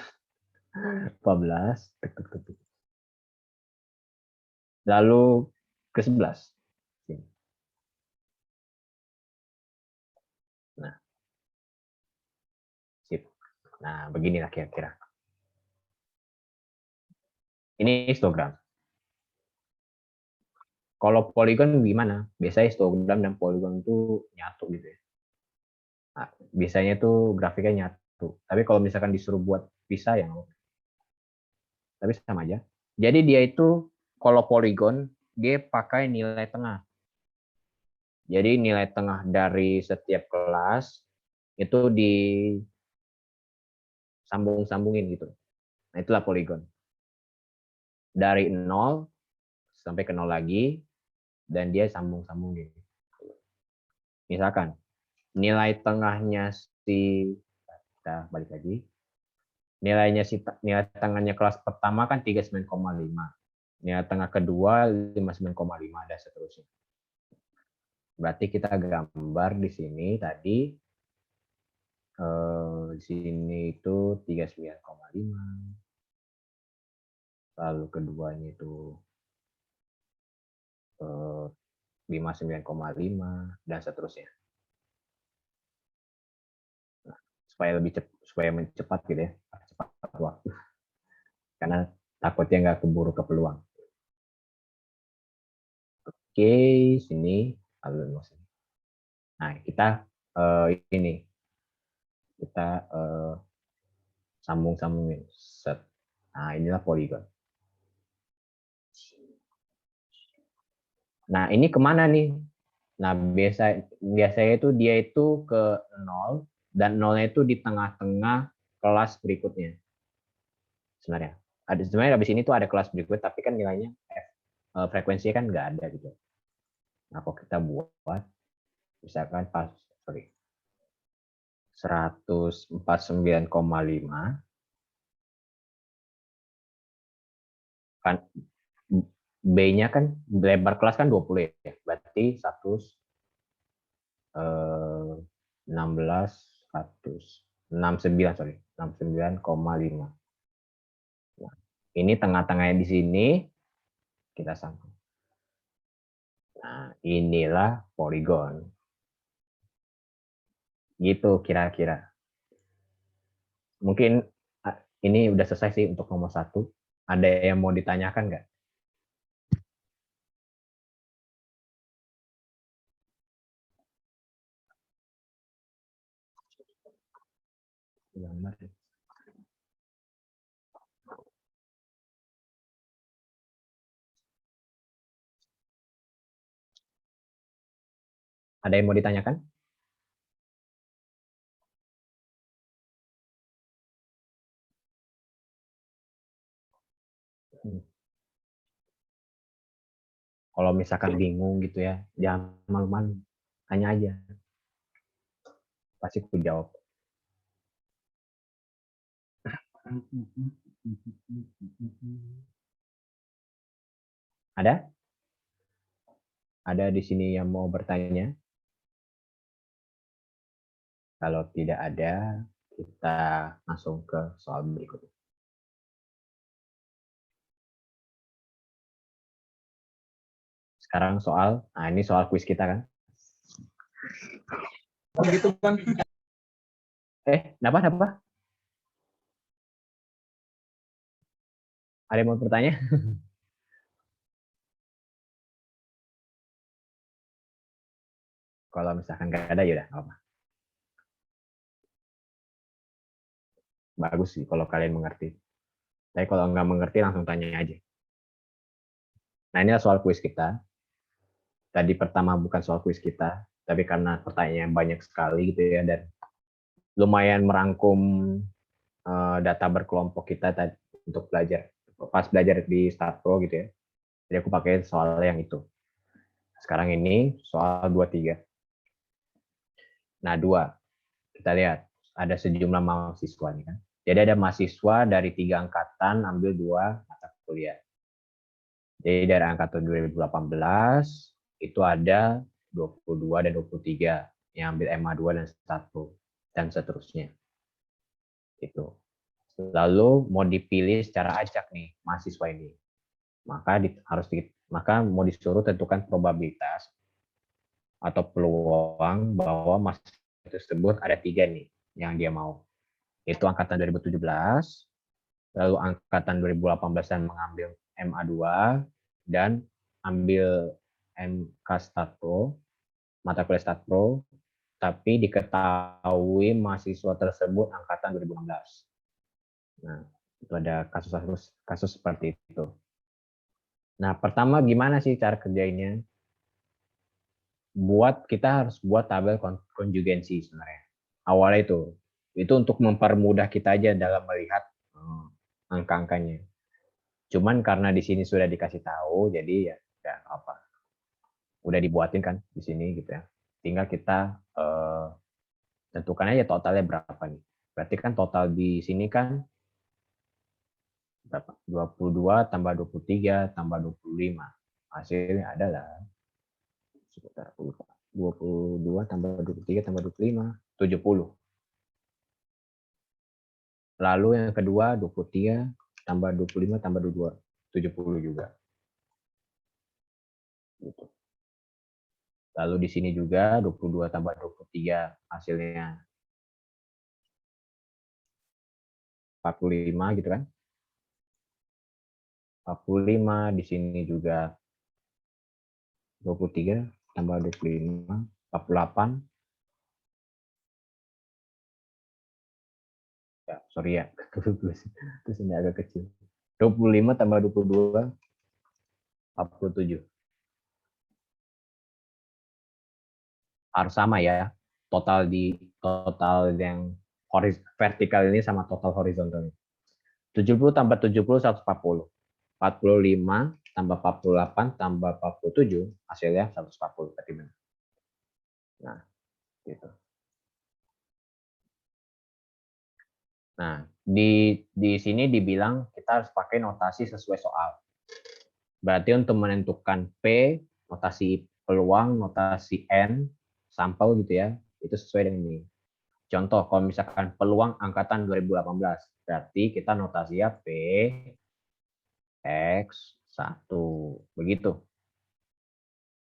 14. Lalu ke 11. Nah, sip. Nah, beginilah kira-kira. Ini histogram. Kalau poligon gimana? Biasanya histogram dan poligon itu nyatu gitu ya. Nah, biasanya tuh grafiknya nyatu. Tapi kalau misalkan disuruh buat pisah ya, tapi sama aja. Jadi dia itu kalau poligon dia pakai nilai tengah. Jadi nilai tengah dari setiap kelas itu disambung-sambungin gitu. Nah, itulah poligon. Dari 0 sampai ke 0 lagi dan dia sambung-sambungin. Misalkan nilai tengahnya si kita balik lagi. Nilai tengahnya kelas pertama kan 39,5. Nilai tengah kedua 59,5 dan seterusnya. Berarti kita gambar di sini tadi di sini itu 39,5. Lalu keduanya itu 59,5 dan seterusnya. Nah, supaya mencepat gitu ya, cepat waktu. Karena takutnya nggak keburu ke peluang. Oke, sini lalu sini. Nah, kita ini kita sambung-sambungin. Set. Nah, inilah poligon. Nah, ini kemana nih? Nah, biasanya itu dia itu ke 0 dan 0-nya itu di tengah-tengah kelas berikutnya. Sebenarnya habis ini tuh ada kelas berikut, tapi kan nilainya frekuensinya kan nggak ada gitu. Nah, kalau kita buat misalkan 149,5 kan B-nya kan lebar kelas kan 20 ya. Berarti 69,5. Nah, ini tengah-tengahnya di sini kita sambung. Nah, inilah poligon. Gitu kira-kira. Mungkin ini udah selesai sih untuk nomor 1. Ada yang mau ditanyakan nggak? Ada yang mau ditanyakan? Kalau misalkan bingung gitu ya, jangan malu-malu. Tanya aja. Pasti aku jawab. Ada? Ada di sini yang mau bertanya? Kalau tidak ada, kita langsung ke soal berikutnya. Sekarang ini soal kuis kita kan? Begitu Bang. Kenapa? Ada yang mau bertanya? Kalau misalkan nggak ada, ya udah nggak apa. Bagus sih kalau kalian mengerti. Tapi kalau nggak mengerti langsung tanya aja. Nah, ini soal kuis kita. Tadi pertama bukan soal kuis kita, tapi karena pertanyaannya banyak sekali gitu ya, dan lumayan merangkum data berkelompok kita tadi untuk belajar. Pas belajar di Start Pro gitu ya. Jadi aku pakai soal yang itu. Sekarang ini soal 23. Nah, 2. Kita lihat ada sejumlah mahasiswa nih kan. Jadi ada mahasiswa dari 3 angkatan ambil 2 mata kuliah. Jadi dari angkatan 2018 itu ada 22 dan 23 yang ambil MA2 dan S1 dan seterusnya. Itu. Lalu mau dipilih secara acak nih mahasiswa ini. Maka mau disuruh tentukan probabilitas atau peluang bahwa mahasiswa tersebut ada 3 nih yang dia mau. Itu angkatan 2017, lalu angkatan 2018 yang mengambil MA2 dan ambil MK Stat Pro, mata kuliah Stat Pro, tapi diketahui mahasiswa tersebut angkatan 2016. Nah, itu ada kasus seperti itu. Nah, pertama gimana sih cara kerjainnya? Kita harus buat tabel konjugensi sebenarnya. Awalnya itu untuk mempermudah kita aja dalam melihat angka-angkanya. Cuman karena di sini sudah dikasih tahu, jadi ya apa? Udah dibuatin kan di sini gitu ya. Tinggal kita tentukan aja totalnya berapa nih. Berarti kan total di sini kan berapa? 22 tambah 23 tambah 25. Hasilnya adalah sekitar 22 tambah 23 tambah 25, 70. Lalu yang kedua 23 tambah 25 tambah 22, 70 juga. Gitu. Lalu di sini juga 22 tambah 23 hasilnya 45 gitu kan. 45 di sini juga 23 tambah 25, 48. Ya, sorry ya. Terus ini agak kecil. 25 tambah 22, 47. Harus sama ya. Total yang vertikal ini sama total horizontal. 70 tambah 70, 140. 45 tambah 48 tambah 47, hasilnya 140. Berarti benar. Nah, gitu. Nah, di sini dibilang kita harus pakai notasi sesuai soal. Berarti untuk menentukan P, notasi peluang, notasi N, sampel gitu ya, itu sesuai dengan ini. Contoh, kalau misalkan peluang angkatan 2018, berarti kita notasinya P, X1. Begitu.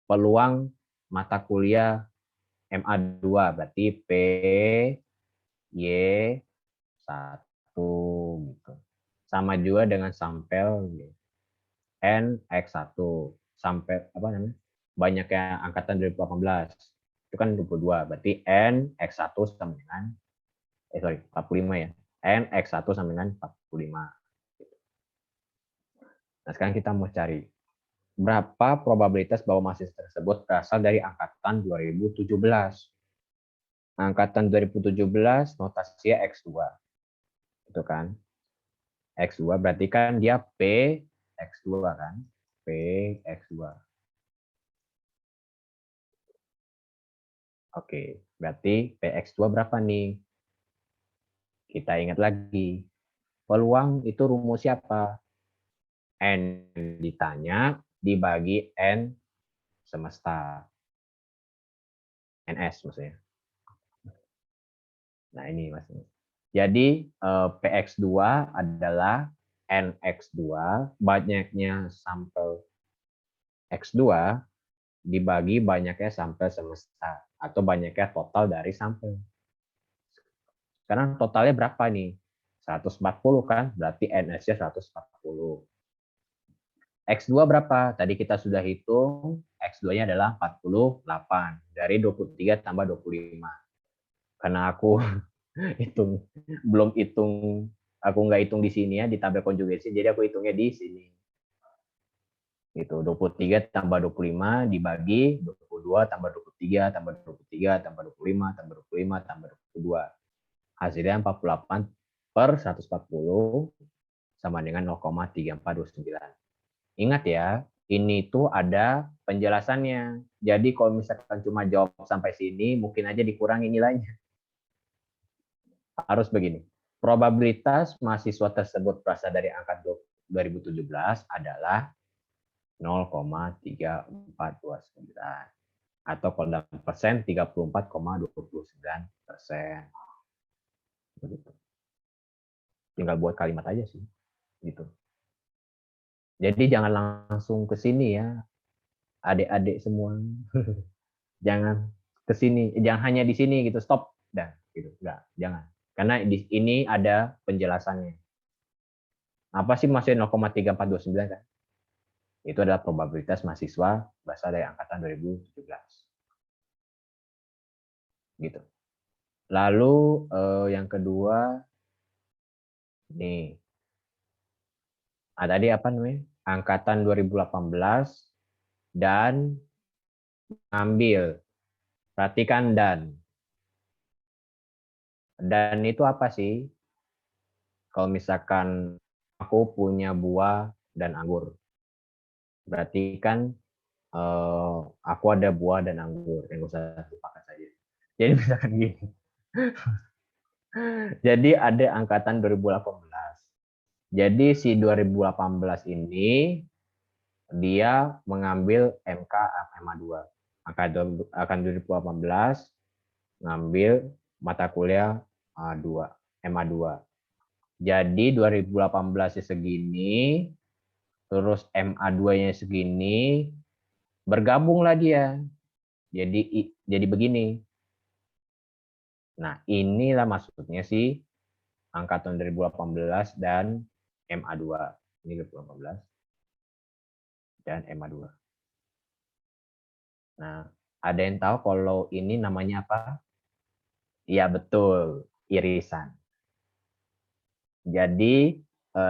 Peluang mata kuliah MA2, berarti P, Y1. Gitu. Sama juga dengan sampel N, X1. Sampai, apa namanya? Banyaknya angkatan 2018. Itu kan 22. Berarti N, X1 sama dengan 45 ya. N, X1 sama dengan 45. Nah, sekarang kita mau cari berapa probabilitas bahwa mahasiswa tersebut berasal dari angkatan 2017. Angkatan 2017 notasinya X2. Itu kan. X2 berarti kan dia P X2 kan. P X2. Oke, berarti PX2 berapa nih? Kita ingat lagi. Peluang itu rumus siapa? N ditanya dibagi N semesta. NS maksudnya. Nah, ini maksudnya. Jadi PX2 adalah NX2, banyaknya sampel X2 dibagi banyaknya sampel semesta atau banyaknya total dari sampel. Sekarang totalnya berapa nih? 140 kan? Berarti NS-nya 140. X2 berapa? Tadi kita sudah hitung, X2-nya adalah 48. Dari 23 tambah 25. Karena aku belum hitung, aku nggak hitung di sini ya, di tabel konjugasi, jadi aku hitungnya di sini. Gitu, 23 tambah 25 dibagi 22 tambah 23 tambah 23 tambah 25 tambah 25 tambah 22. Hasilnya 48 per 140 sama dengan 0,3429. Ingat ya, ini tuh ada penjelasannya. Jadi kalau misalkan cuma jawab sampai sini, mungkin aja dikurangi nilainya. Harus begini. Probabilitas mahasiswa tersebut berasal dari angka 2017 adalah 0,3429. Atau kalau dalam persen, 34,29%. Begitu. Tinggal buat kalimat aja sih. Gitu. Jadi jangan langsung ke sini ya, adik-adik semua. Jangan ke sini, jangan hanya di sini gitu, stop. Dah, gitu. Enggak, jangan. Karena di ini ada penjelasannya. Apa sih maksudnya 0,3429 kan? Itu adalah probabilitas mahasiswa berasal dari angkatan 2017. Gitu. Lalu yang kedua nih. Tadi apa namanya? Angkatan 2018 dan ambil. Perhatikan dan. Dan itu apa sih? Kalau misalkan aku punya buah dan anggur. Berarti kan aku ada buah dan anggur. Yang usah lupakan saja. Jadi misalkan gini. Jadi ada angkatan 2018. Jadi si 2018 ini dia mengambil MK MA2. Angkatan 2018 ngambil mata kuliah MA2. Jadi 2018 segini, terus MA2-nya segini, bergabunglah dia. Jadi begini. Nah, inilah maksudnya sih angkatan 2018 dan MA2. Ini 2018 dan MA2. Nah, ada yang tahu kalau ini namanya apa? Iya, betul. Irisan. Jadi,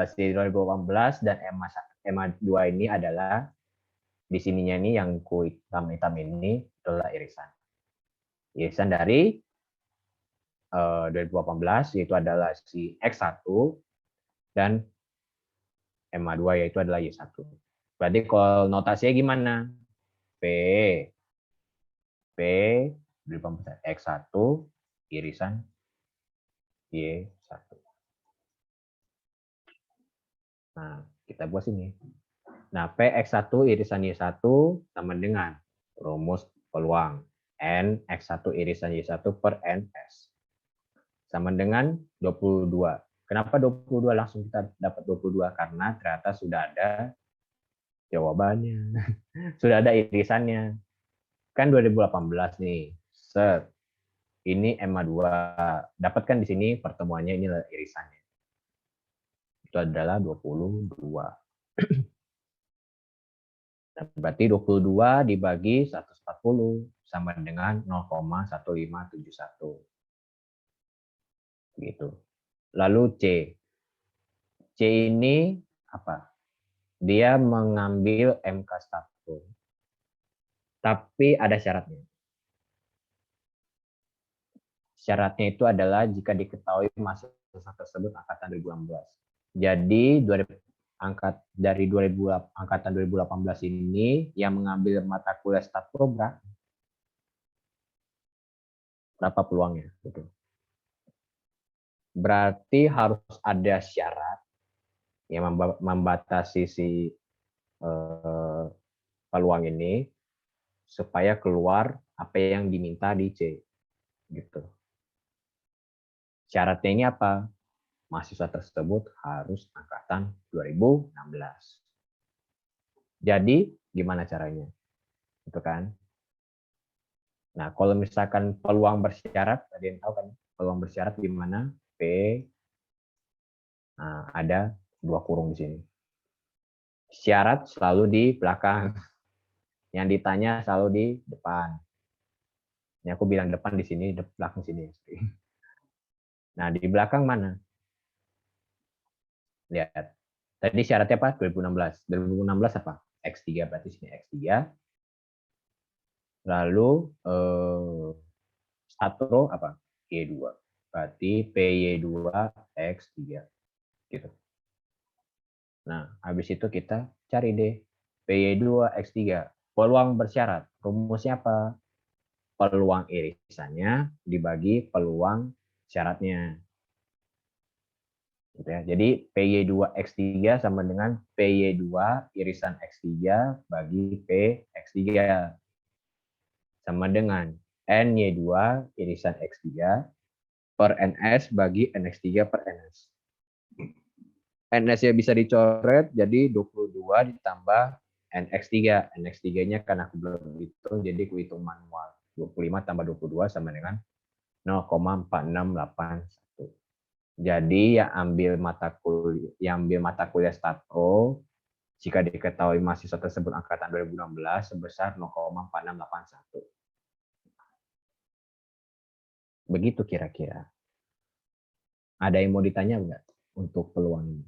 si 2018 dan MA2 ini adalah, di sininya ini yang hitam ini adalah irisan. Irisan dari 2018 yaitu adalah si X1 dan MA2 yaitu adalah Y1. Berarti kalau notasinya gimana? P 2018 X1 irisan Y1. Nah, kita buat sini. Nah, PX1 irisan Y1 sama dengan rumus peluang N X1 irisan Y1 per NS. Sama dengan 22. Kenapa 22? Langsung kita dapat 22 karena ternyata sudah ada jawabannya. Sudah ada irisannya. Kan 2018 nih. Set. Ini MA2. Dapatkan di sini pertemuannya, ini irisannya. Itu adalah 22. Berarti 22 dibagi 140 sama dengan 0,1571. Gitu. Lalu C. C ini apa? Dia mengambil MK1. Tapi ada syaratnya. Syaratnya itu adalah jika diketahui mahasiswa tersebut angkatan 2016. Jadi angkatan 2018 ini yang mengambil mata kuliah Statpro berapa peluangnya? Gitu. Berarti harus ada syarat yang membatasi si peluang ini supaya keluar apa yang diminta di C. Gitu. Syaratnya ini apa? Mahasiswa tersebut harus angkatan 2016. Jadi gimana caranya? Itu kan. Nah, kalau misalkan peluang bersyarat, ada yang tahu kan? Peluang bersyarat gimana? P. Nah, ada 2 kurung di sini. Syarat selalu di belakang. Yang ditanya selalu di depan. Ini aku bilang depan di sini, belakang sini. Nah, di belakang mana? Lihat. Tadi syaratnya apa? 2016. 2016 apa? X3 berarti sini X3. Lalu satu row apa? Y2. Berarti PY2 X3 gitu. Nah, habis itu kita cari deh PY2 X3. Peluang bersyarat. Rumusnya apa? Peluang irisannya dibagi peluang syaratnya. Gitu ya. Jadi PY2 X3 sama dengan PY2 irisan X3 bagi P X3 sama dengan NY2 irisan X3 per NS bagi NX3 per NS. NS-nya bisa dicoret jadi 22 ditambah NX3. NX3-nya kan aku belum hitung jadi aku hitung manual. 25 tambah 22 sama dengan 0,4681. Jadi yang ambil mata kuliah Statro jika diketahui mahasiswa tersebut angkatan 2016 sebesar 0,4681. Begitu kira-kira. Ada yang mau ditanya enggak untuk peluang ini?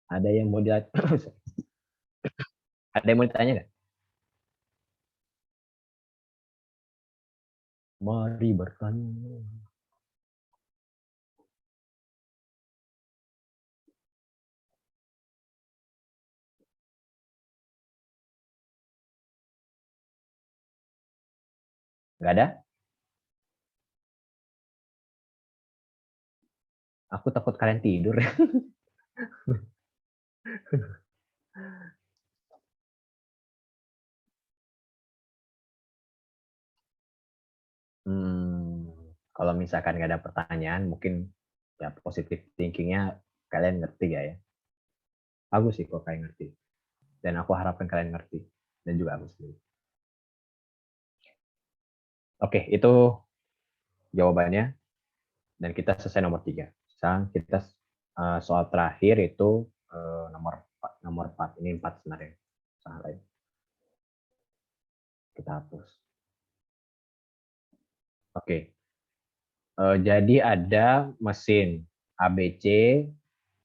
Ada yang mau ditanya? Ada yang mau ditanya enggak? Mari bertanya. Enggak ada? Aku takut kalian tidur. Kalau misalkan nggak ada pertanyaan, mungkin ya positive thinking-nya kalian ngerti ya. Bagus sih kok kalian ngerti. Dan aku harapkan kalian ngerti. Dan juga aku sendiri. Oke, itu jawabannya. Dan kita selesai nomor 3. Sekarang kita soal terakhir itu nomor 4. Ini 4 sebenarnya. Salah lain. Kita hapus. Oke. Jadi ada mesin ABC,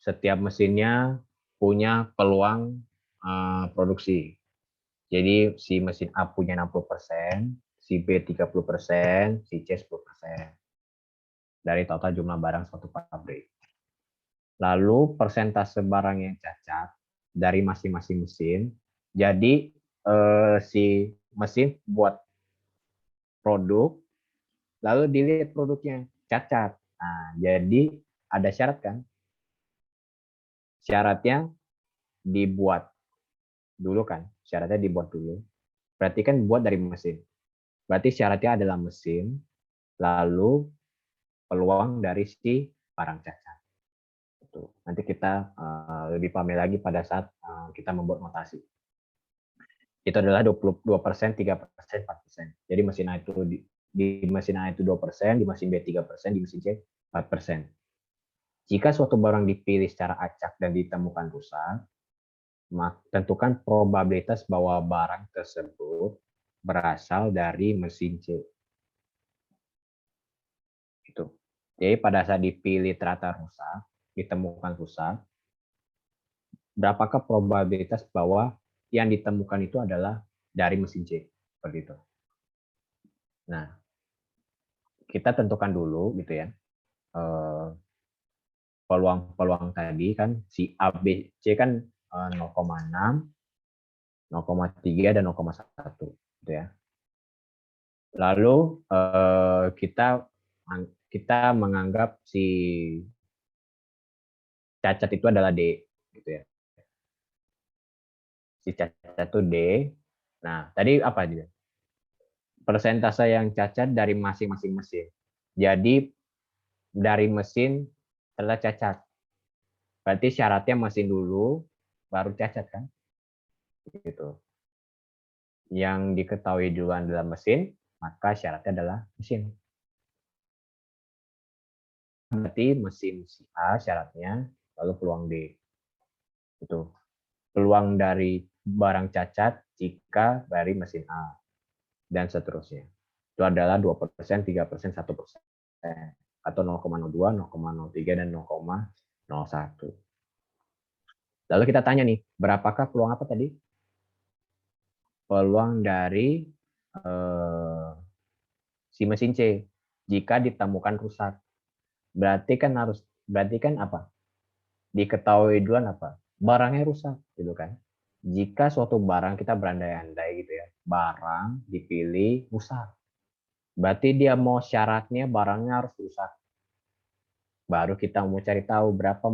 setiap mesinnya punya peluang produksi. Jadi si mesin A punya 60%, si B 30%, si C 10%. Dari total jumlah barang suatu pabrik. Lalu persentase barang yang cacat dari masing-masing mesin. Jadi si mesin buat produk, lalu dilihat produknya cacat. Nah, jadi ada syarat kan? Syaratnya dibuat dulu kan? Syaratnya dibuat dulu. Berarti kan buat dari mesin. Berarti syaratnya adalah mesin, lalu peluang dari si barang cacat. Nanti kita lebih paham lagi pada saat kita membuat notasi. Itu adalah 22%, 3%, 4%. Jadi mesin A itu di mesin A itu 2%, di mesin B 3%, di mesin C 4%. Jika suatu barang dipilih secara acak dan ditemukan rusak, tentukan probabilitas bahwa barang tersebut berasal dari mesin C. Itu. Jadi pada saat dipilih ternyata rusak, ditemukan rusak, berapakah probabilitas bahwa yang ditemukan itu adalah dari mesin C? Seperti itu. Nah, kita tentukan dulu gitu ya. Peluang-peluang tadi kan si A, B, C kan 0,6, 0,3 dan 0,1 gitu ya. Lalu kita menganggap si cacat itu adalah D gitu ya. Si cacat itu D. Nah, tadi apa dia? Persentase yang cacat dari masing-masing mesin. Jadi dari mesin telah cacat. Berarti syaratnya mesin dulu baru cacat kan? Gitu. Yang diketahui duluan adalah mesin, maka syaratnya adalah mesin. Berarti mesin si A syaratnya, lalu peluang D. Itu peluang dari barang cacat jika dari mesin A, dan seterusnya. Itu adalah 2%, 3%, 1%, atau 0,02, 0,03, dan 0,01. Lalu kita tanya nih, berapakah peluang apa tadi? Peluang dari si mesin C jika ditemukan rusak. Berarti kan apa? Diketahui duluan apa? Barangnya rusak, gitu kan? Jika suatu barang kita berandai-andai gitu ya, barang dipilih rusak. Berarti dia mau syaratnya barangnya harus rusak. Baru kita mau cari tahu berapa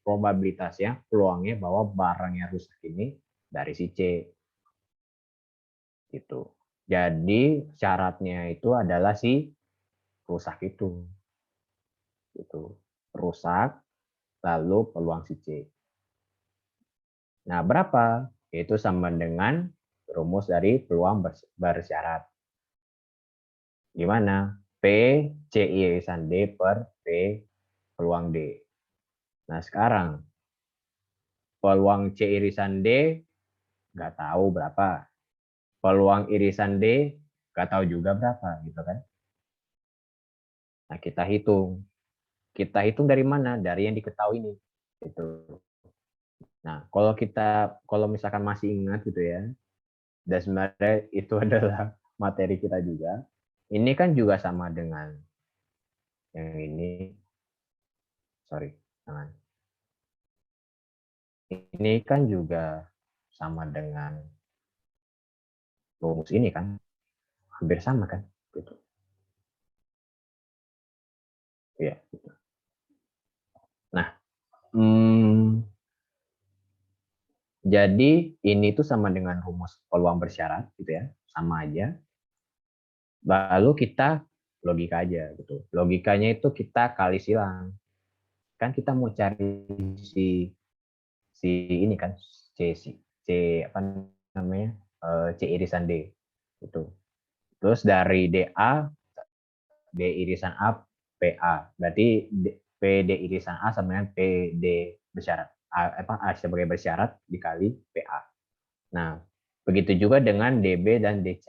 probabilitasnya, peluangnya bahwa barangnya rusak ini dari si C. Gitu. Jadi syaratnya itu adalah si rusak itu. Gitu. Rusak, lalu peluang si C. Nah, berapa? Itu sama dengan rumus dari peluang bersyarat. Gimana? P C irisan D per P peluang D. Nah, sekarang peluang C irisan D nggak tahu berapa. Peluang irisan D nggak tahu juga berapa, gitu kan? Nah, kita hitung. Kita hitung dari mana? Dari yang diketahui ini. Itu. Nah, kalau misalkan masih ingat gitu ya, dan sebenarnya itu adalah materi kita juga. Ini kan juga sama dengan yang ini. Sorry, jangan. Ini kan juga sama dengan rumus ini kan, hampir sama kan, gitu. Iya. Gitu. Nah, jadi ini tuh sama dengan rumus peluang bersyarat, gitu ya, sama aja. Lalu kita logika aja, gitu. Logikanya itu kita kali silang. Kan kita mau cari si ini kan C apa namanya C irisan D itu. Terus dari DA D irisan A PA. Berarti PD irisan A sama dengan PD bersyarat. A sebagai bersyarat dikali PA. Nah, begitu juga dengan DB dan DC.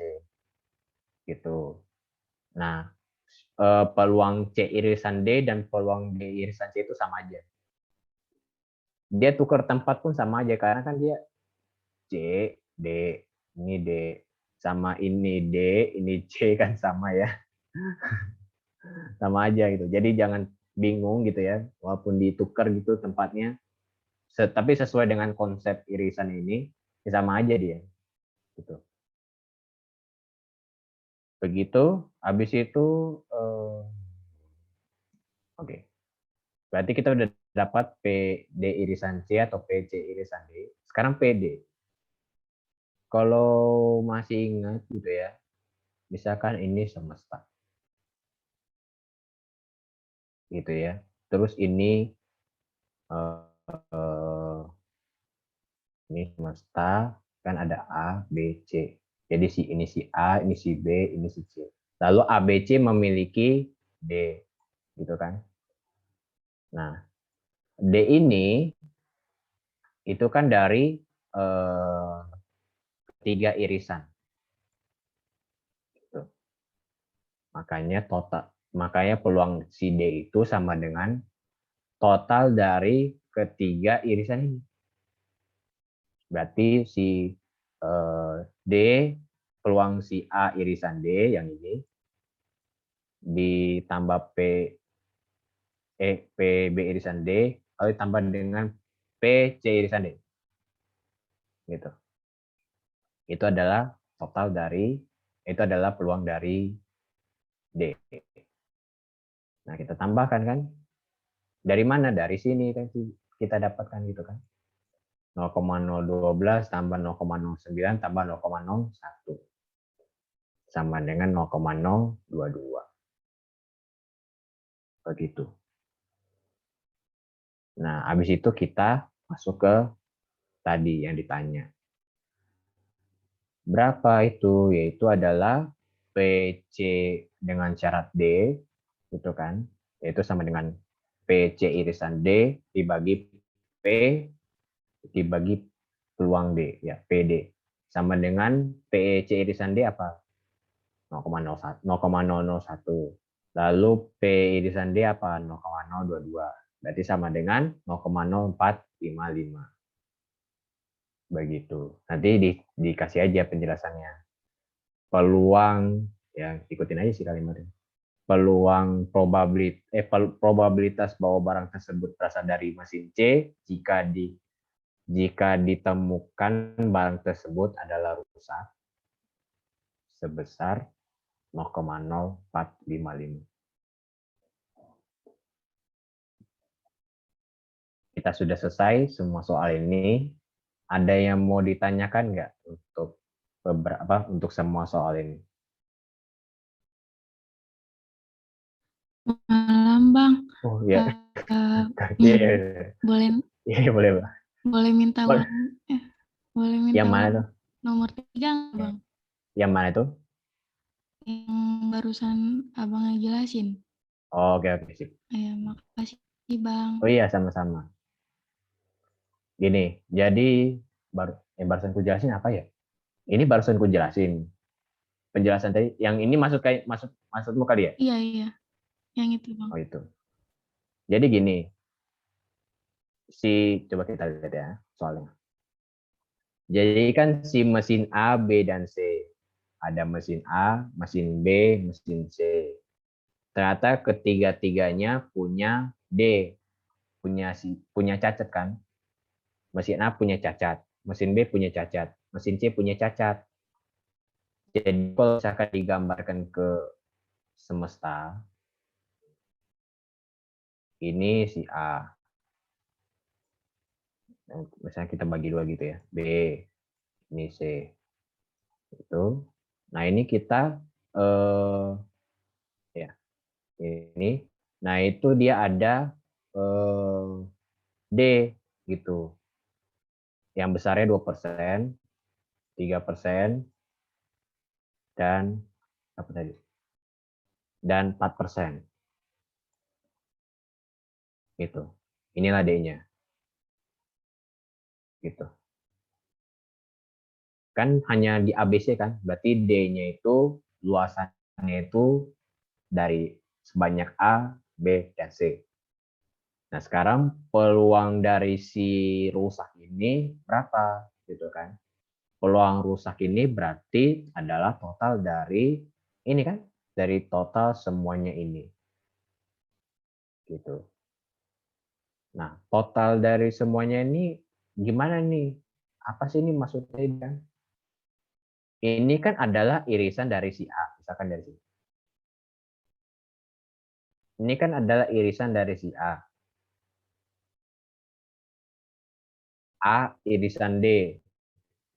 Gitu. Nah, peluang C irisan D dan peluang D irisan C itu sama aja. Dia tukar tempat pun sama aja karena kan dia C, D, ini D, sama ini D, ini C kan sama ya. Sama aja gitu. Jadi jangan bingung gitu ya, walaupun ditukar gitu tempatnya, tapi sesuai dengan konsep irisan ini, ya sama aja dia. Gitu. Begitu, habis itu, oke. Berarti kita udah dapat PD irisan C atau PC irisan D. Sekarang PD. Kalau masih ingat gitu ya, misalkan ini semesta. Gitu ya. Terus ini semesta kan ada A, B, C. Jadi ini si A, ini si B, ini si C. Lalu A, B, C memiliki D, gitu kan? Nah, D ini itu kan dari tiga irisan. Gitu. Makanya peluang si D itu sama dengan total dari ketiga irisan ini. Berarti si D, peluang si A irisan D yang ini, ditambah PB irisan D, lalu ditambah dengan PC irisan D. Gitu. Itu adalah peluang dari D. Nah, kita tambahkan kan. Dari mana? Dari sini kan kita dapatkan gitu kan. 0,012 tambah 0,09 tambah 0,01 sama dengan 0,022. Begitu. Nah, habis itu kita masuk ke tadi yang ditanya. Berapa itu? Yaitu adalah PC dengan syarat D, gitu kan? Yaitu sama dengan PC irisan D dibagi P dibagi peluang D, ya PD. Sama dengan PEC irisan D apa? 0,001. Lalu P irisan D apa? 0,022. Berarti sama dengan 0,0455. Begitu. Nanti dikasih aja penjelasannya. Peluang, ya ikutin aja sih kalimatnya. Peluang probabilitas bahwa barang tersebut berasal dari mesin C jika ditemukan barang tersebut adalah rusak sebesar 0,0455. Kita sudah selesai semua soal ini. Ada yang mau ditanyakan nggak untuk semua soal ini? Malam Bang. Oh ya. Boleh Boleh, Bang. boleh minta Boleh. boleh minta Yang mana tuh? nomor 3 nggak, Bang? Yang mana tuh? Yang barusan Abang jelasin. Oh, oke, sip. Ya, makasih Bang. Oh iya, sama-sama. Gini, jadi barusan ku jelasin apa ya? Ini barusan ku jelasin. Penjelasan tadi, yang ini maksudmu kali ya? Iya, yang itu Bang. Oh itu. Jadi gini, coba kita lihat ya soalnya. Jadi kan si mesin A, B, dan C. Ada mesin A, mesin B, mesin C. Ternyata ketiga-tiganya punya D, punya cacat kan? Mesin A punya cacat, mesin B punya cacat, mesin C punya cacat. Jadi kalau misalkan digambarkan ke semesta, ini si A. Misalnya kita bagi dua gitu ya. B, ini C. Itu. Nah ini kita ya ini. Nah itu dia ada D gitu. Yang besarnya 2%, 3%, dan apa tadi? Dan 4%. Gitu. Inilah D-nya. Gitu. Kan hanya di ABC kan, berarti D-nya itu luasannya itu dari sebanyak A, B, dan C. Nah, sekarang peluang dari si rusak ini berapa gitu kan? Peluang rusak ini berarti adalah total dari ini kan, dari total semuanya ini. Gitu. Nah, total dari semuanya ini gimana nih? Apa sih ini maksudnya kan? Ini kan adalah irisan dari si A, misalkan dari sini. Ini kan adalah irisan dari si A. A irisan D.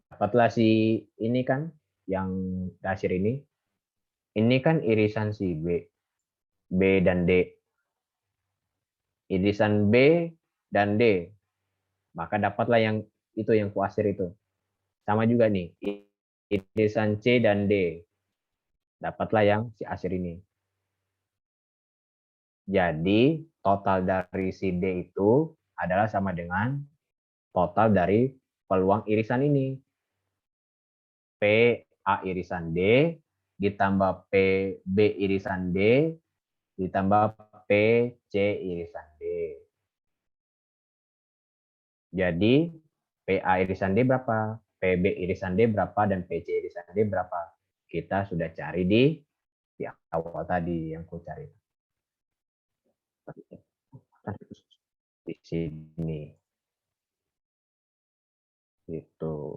Dapatlah si ini kan, yang hasil ini. Ini kan irisan si B. B dan D. Irisan B dan D. Maka dapatlah yang itu, yang kuasir itu. Sama juga nih. Irisan C dan D. Dapatlah yang si asir ini. Jadi total dari si D itu adalah sama dengan total dari peluang irisan ini. P A irisan D ditambah P B irisan D ditambah P C irisan D. Jadi PA irisan D berapa? PB irisan D berapa? Dan PC irisan D berapa? Kita sudah cari di awal tadi yang ku cari. Di sini. Itu.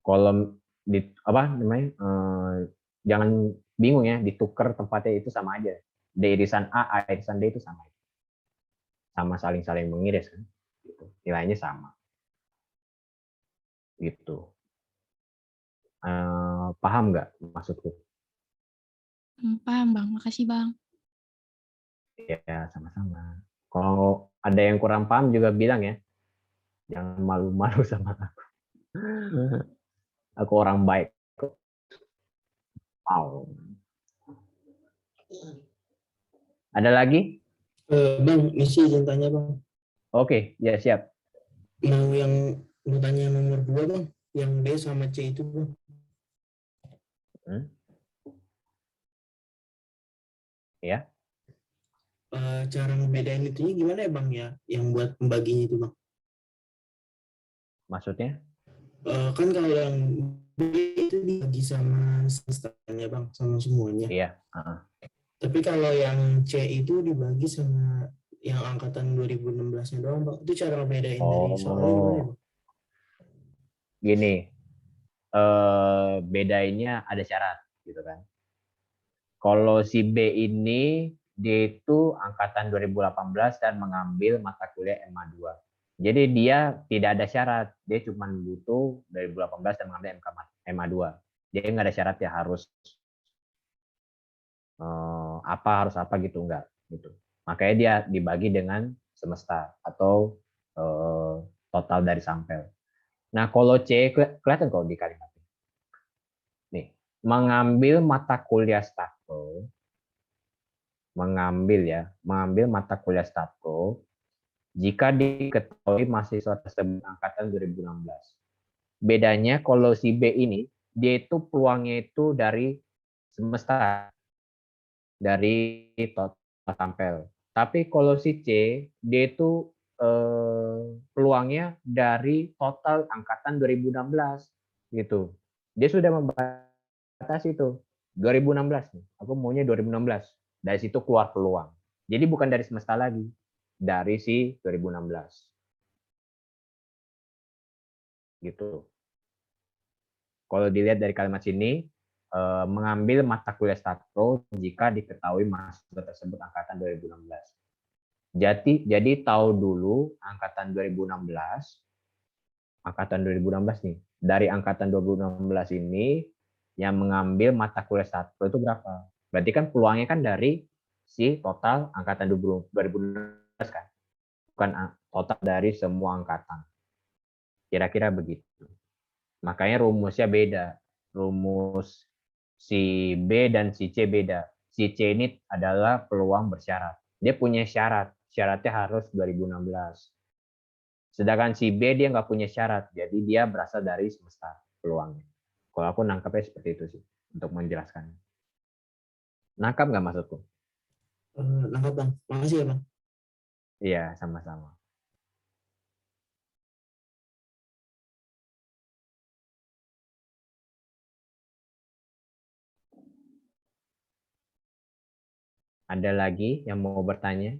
Kolom di apa namanya? Jangan bingung ya, ditukar tempatnya itu sama aja. D irisan A irisan D itu sama. Sama saling mengiris kan. Gitu. Nilainya sama. Gitu. Paham nggak maksudku? Paham Bang, makasih Bang. Ya, sama-sama. Kalau ada yang kurang paham juga bilang ya. Jangan malu-malu sama aku. Aku orang baik. Wow. Ada lagi? Bang, misi izin tanya bang. Oke, ya siap. Mau tanya nomor 2 bang, yang B sama C itu bang. Hmm? Ya, Cara ngebedain itunya gimana ya bang ya, yang buat pembaginya itu bang? maksudnya? Kan kalau yang B itu dibagi sama semestanya bang, sama semuanya. Iya. Tapi kalau yang C itu dibagi sama yang angkatan 2016-nya doang bang. Itu cara ngebedain dari soalnya gimana ya Oh, bang? gini. Bedainnya ada syarat, gitu kan. Kalau si B ini dia itu angkatan 2018 dan mengambil mata kuliah MA2. Jadi dia tidak ada syarat, dia cuma butuh 2018 dan mengambil MA2. Jadi nggak ada syarat ya harus harus apa gitu enggak gitu. Makanya dia dibagi dengan semesta atau total dari sampel. Nah, kalau C kelihatan kalau di kalimat ini. Nih, mengambil mata kuliah statkul, mengambil mata kuliah statkul jika diketahui mahasiswa tersebut angkatan 2016. Bedanya kalau si B ini dia itu peluangnya itu dari semesta, dari total sampel. Tapi kalau si C dia itu peluangnya dari total angkatan 2016 gitu. Dia sudah membatasi itu 2016 nih. Aku maunya 2016. Dari situ keluar peluang. Jadi bukan dari semesta lagi, dari si 2016 gitu. Kalau dilihat dari kalimat sini, mengambil mata kuliah Statpro jika diketahui mahasiswa tersebut angkatan 2016. Jadi tahu dulu angkatan 2016, nih. Dari angkatan 2016 ini yang mengambil mata kuliah Statpro itu berapa? Berarti kan peluangnya kan dari si total angkatan 2016 kan, bukan total dari semua angkatan. Kira-kira begitu. Makanya rumusnya beda. Rumus si B dan si C beda. Si C ini adalah peluang bersyarat. Dia punya syarat. Syaratnya harus 2016. Sedangkan si B dia nggak punya syarat. Jadi dia berasal dari semesta peluangnya. Kalau aku nangkapnya seperti itu sih. Untuk menjelaskan. Nangkap nggak maksudku? Nangkap bang, makasih ya bang. Iya, sama-sama. Ada lagi yang mau bertanya?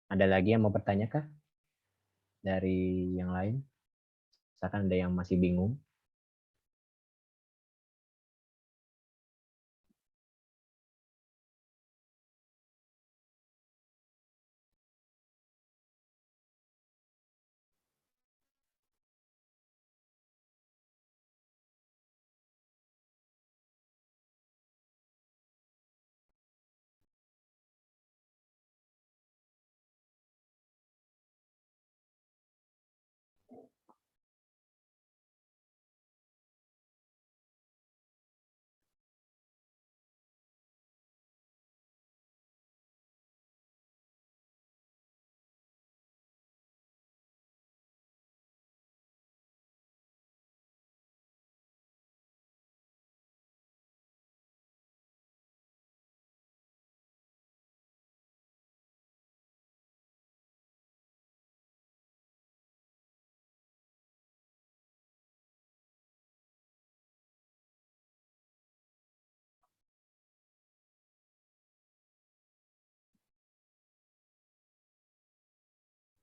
Ada lagi yang mau bertanya kah? Dari yang lain? Misalkan ada yang masih bingung.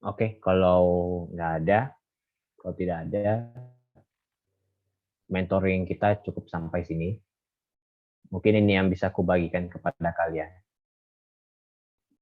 Oke, kalau nggak ada, Kalau tidak ada, mentoring kita cukup sampai sini. Mungkin ini yang bisa aku bagikan kepada kalian.